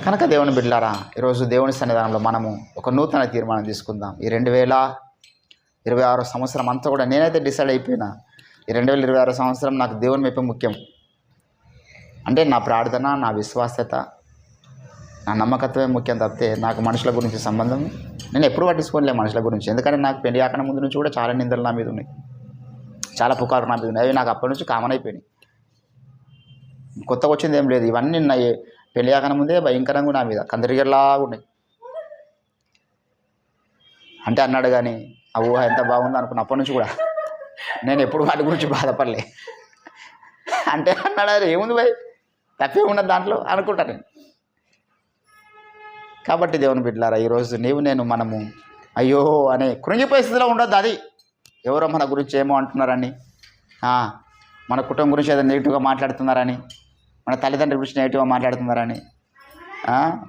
కనుక దేవుని బిడ్డలారా, ఈరోజు దేవుని సన్నిధానంలో మనము ఒక నూతన తీర్మానం తీసుకుందాం. ఈ 2026 సంవత్సరం అంతా కూడా నేనైతే డిసైడ్ అయిపోయినా, ఈ 2026 సంవత్సరం నాకు దేవుని మెప్పు ముఖ్యం. అంటే నా ప్రార్థన, నా విశ్వాసత, నా నమ్మకత్వమే ముఖ్యం తప్పితే నాకు మనుషుల గురించి సంబంధం నేను ఎప్పుడు పట్టించుకోలే మనుషుల గురించి. ఎందుకంటే నాకు పెళ్లి కాకన ముందు నుంచి కూడా చాలా నిందలు నా మీద ఉన్నాయి, చాలా పుకారు నా మీద ఉన్నాయి. అవి నాకు అప్పటి నుంచి కామన్ అయిపోయినాయి. కొత్తగా వచ్చింది ఏం లేదు. ఇవన్నీ నా పెళ్లి కాకన ముందే భయంకరంగా నా మీద కందరిగేలాగా ఉన్నాయి. అంటే అన్నాడు కానీ ఆ ఊహ ఎంత బాగుందో అనుకున్న అప్పటి నుంచి కూడా నేను ఎప్పుడు వాటి గురించి బాధపడలే. అంటే అన్నాడు, ఏముంది భయ్, తప్పే ఉన్నది దాంట్లో అనుకుంటా నేను. కాబట్టి దేవుని బిడ్డలారా, ఈరోజు మనము అయ్యో అనే కృంగిపోయే స్థితిలో ఉండొద్దు. అది ఎవరో మన గురించి ఏమో అంటున్నారని, మన కుటుంబం గురించి ఏదో నెగిటివ్గా మాట్లాడుతున్నారని, మన తల్లిదండ్రుల గురించి నెగిటివ్గా మాట్లాడుతున్నారని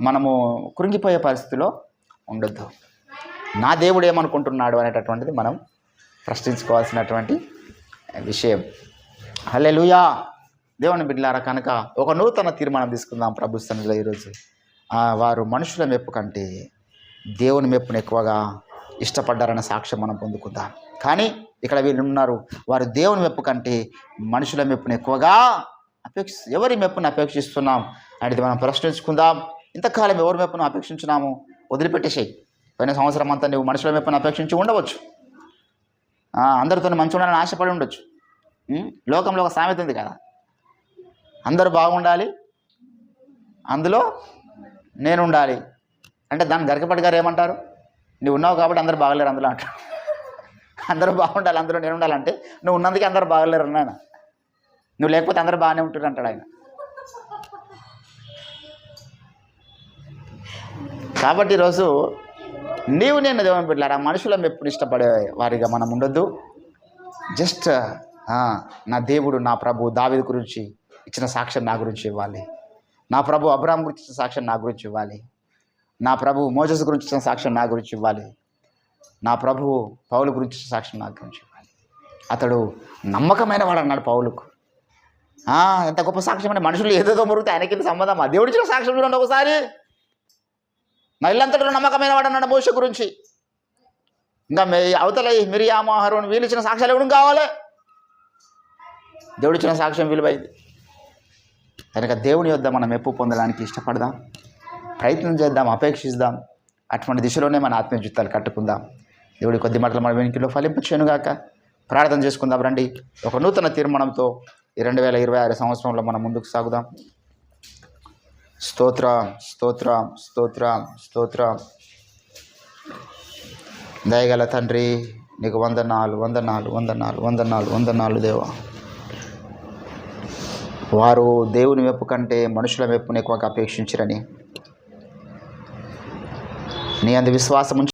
మనము కృంగిపోయే పరిస్థితిలో ఉండొద్దు. నా దేవుడు ఏమనుకుంటున్నాడు అనేటటువంటిది మనం ప్రశ్నించుకోవాల్సినటువంటి విషయం. హల్లెలూయా. దేవుని బిడ్డలారా, కనుక ఒక నూతన తీర్మానం తీసుకుందాం ప్రభు సన్నిధిలో ఈరోజు. వారు మనుషుల మెప్పు కంటే దేవుని మెప్పును ఎక్కువగా ఇష్టపడ్డారన్న సాక్ష్యం మనం పొందుకుందాం. కానీ ఇక్కడ వీళ్ళు ఉన్నారు, వారు దేవుని మెప్పు కంటే మనుషుల మెప్పును ఎక్కువగా ఎవరి మెప్పును అపేక్షిస్తున్నాం అనేది మనం ప్రశ్నించుకుందాం. ఇంతకాలం ఎవరి మెప్పును అపేక్షించున్నాము వదిలిపెట్టేసేయి. పోయిన సంవత్సరం అంతా నువ్వు మనుషుల మెప్పును అపేక్షించి ఉండవచ్చు, అందరితో మంచి ఉండాలని ఆశపడి ఉండొచ్చు. లోకంలో ఒక సామెత ఉంది కదా, అందరూ బాగుండాలి అందులో నేను ఉండాలి అంటే దాన్ని గరికపాటి గారు ఏమంటారు, నువ్వు ఉన్నావు కాబట్టి అందరూ బాగలేరు అందులో అంటారు. అందరూ బాగుండాలి అందులో నేను ఉండాలంటే నువ్వు ఉన్నందుకే అందరూ బాగలేరు అన్నాయన, నువ్వు లేకపోతే అందరూ బాగానే ఉంటారు అంటాడు ఆయన. కాబట్టి ఈరోజు నీవు నేను దేవుని బిడ్డలారా మనుషుల మెప్పుని ఇష్టపడే వారిగా మనం ఉండొద్దు. జస్ట్ నా దేవుడు నా ప్రభు దావీదు గురించి ఇచ్చిన సాక్ష్యం నా గురించి ఇవ్వాలి, నా ప్రభు అబ్రాహాం గురించి ఇచ్చిన సాక్ష్యం నా గురించి ఇవ్వాలి, నా ప్రభు మోజెస్ గురించి ఇచ్చిన సాక్ష్యం నా గురించి ఇవ్వాలి, నా ప్రభు పౌలు గురించి ఇచ్చిన సాక్ష్యం నా గురించి ఇవ్వాలి. అతడు నమ్మకమైన వాడు అన్నాడు పౌలుకు. ఎంత గొప్ప సాక్ష్యం అంటే మనుషులు ఏదేదో మురిగితే ఆయనకి సంబంధం, ఆ దేవుడు ఇచ్చిన సాక్ష్యం చూడండి ఒకసారి. నా ఇల్లంతటా నమ్మకమైన వాడు అన్నాడు మోషే గురించి. ఇంకా అవతల మిరియాము అహరోను వీళ్ళు ఇచ్చిన సాక్ష్యాలు ఎవరు కావాలి, దేవుడు ఇచ్చిన సాక్ష్యం విలువైంది. కనుక దేవుని యొద్ద మనం మెప్పు పొందడానికి ఇష్టపడదాం, ప్రయత్నం చేద్దాం, అపేక్షిద్దాం. అటువంటి దిశలోనే మన ఆత్మీయ జీవితాలు కట్టుకుందాం. దేవుడి కొద్ది మాటలు మన వెనుకలో ఫలింపచేయునుగాక. ప్రార్థన చేసుకుందాం రండి. ఒక నూతన తీర్మానంతో ఈ 2026 సంవత్సరంలో మనం ముందుకు సాగుదాం. స్తోత్రం స్తోత్రం స్తోత్రం స్తోత్రం. దయగల తండ్రి నీకు వందనాలు వందనాలు వందనాలు వందనాలు వందనాలు దేవా. వారు దేవుని మెప్పు కంటే మనుషుల మెప్పును ఎక్కువగా అపేక్షించరని నీ అందు విశ్వాసం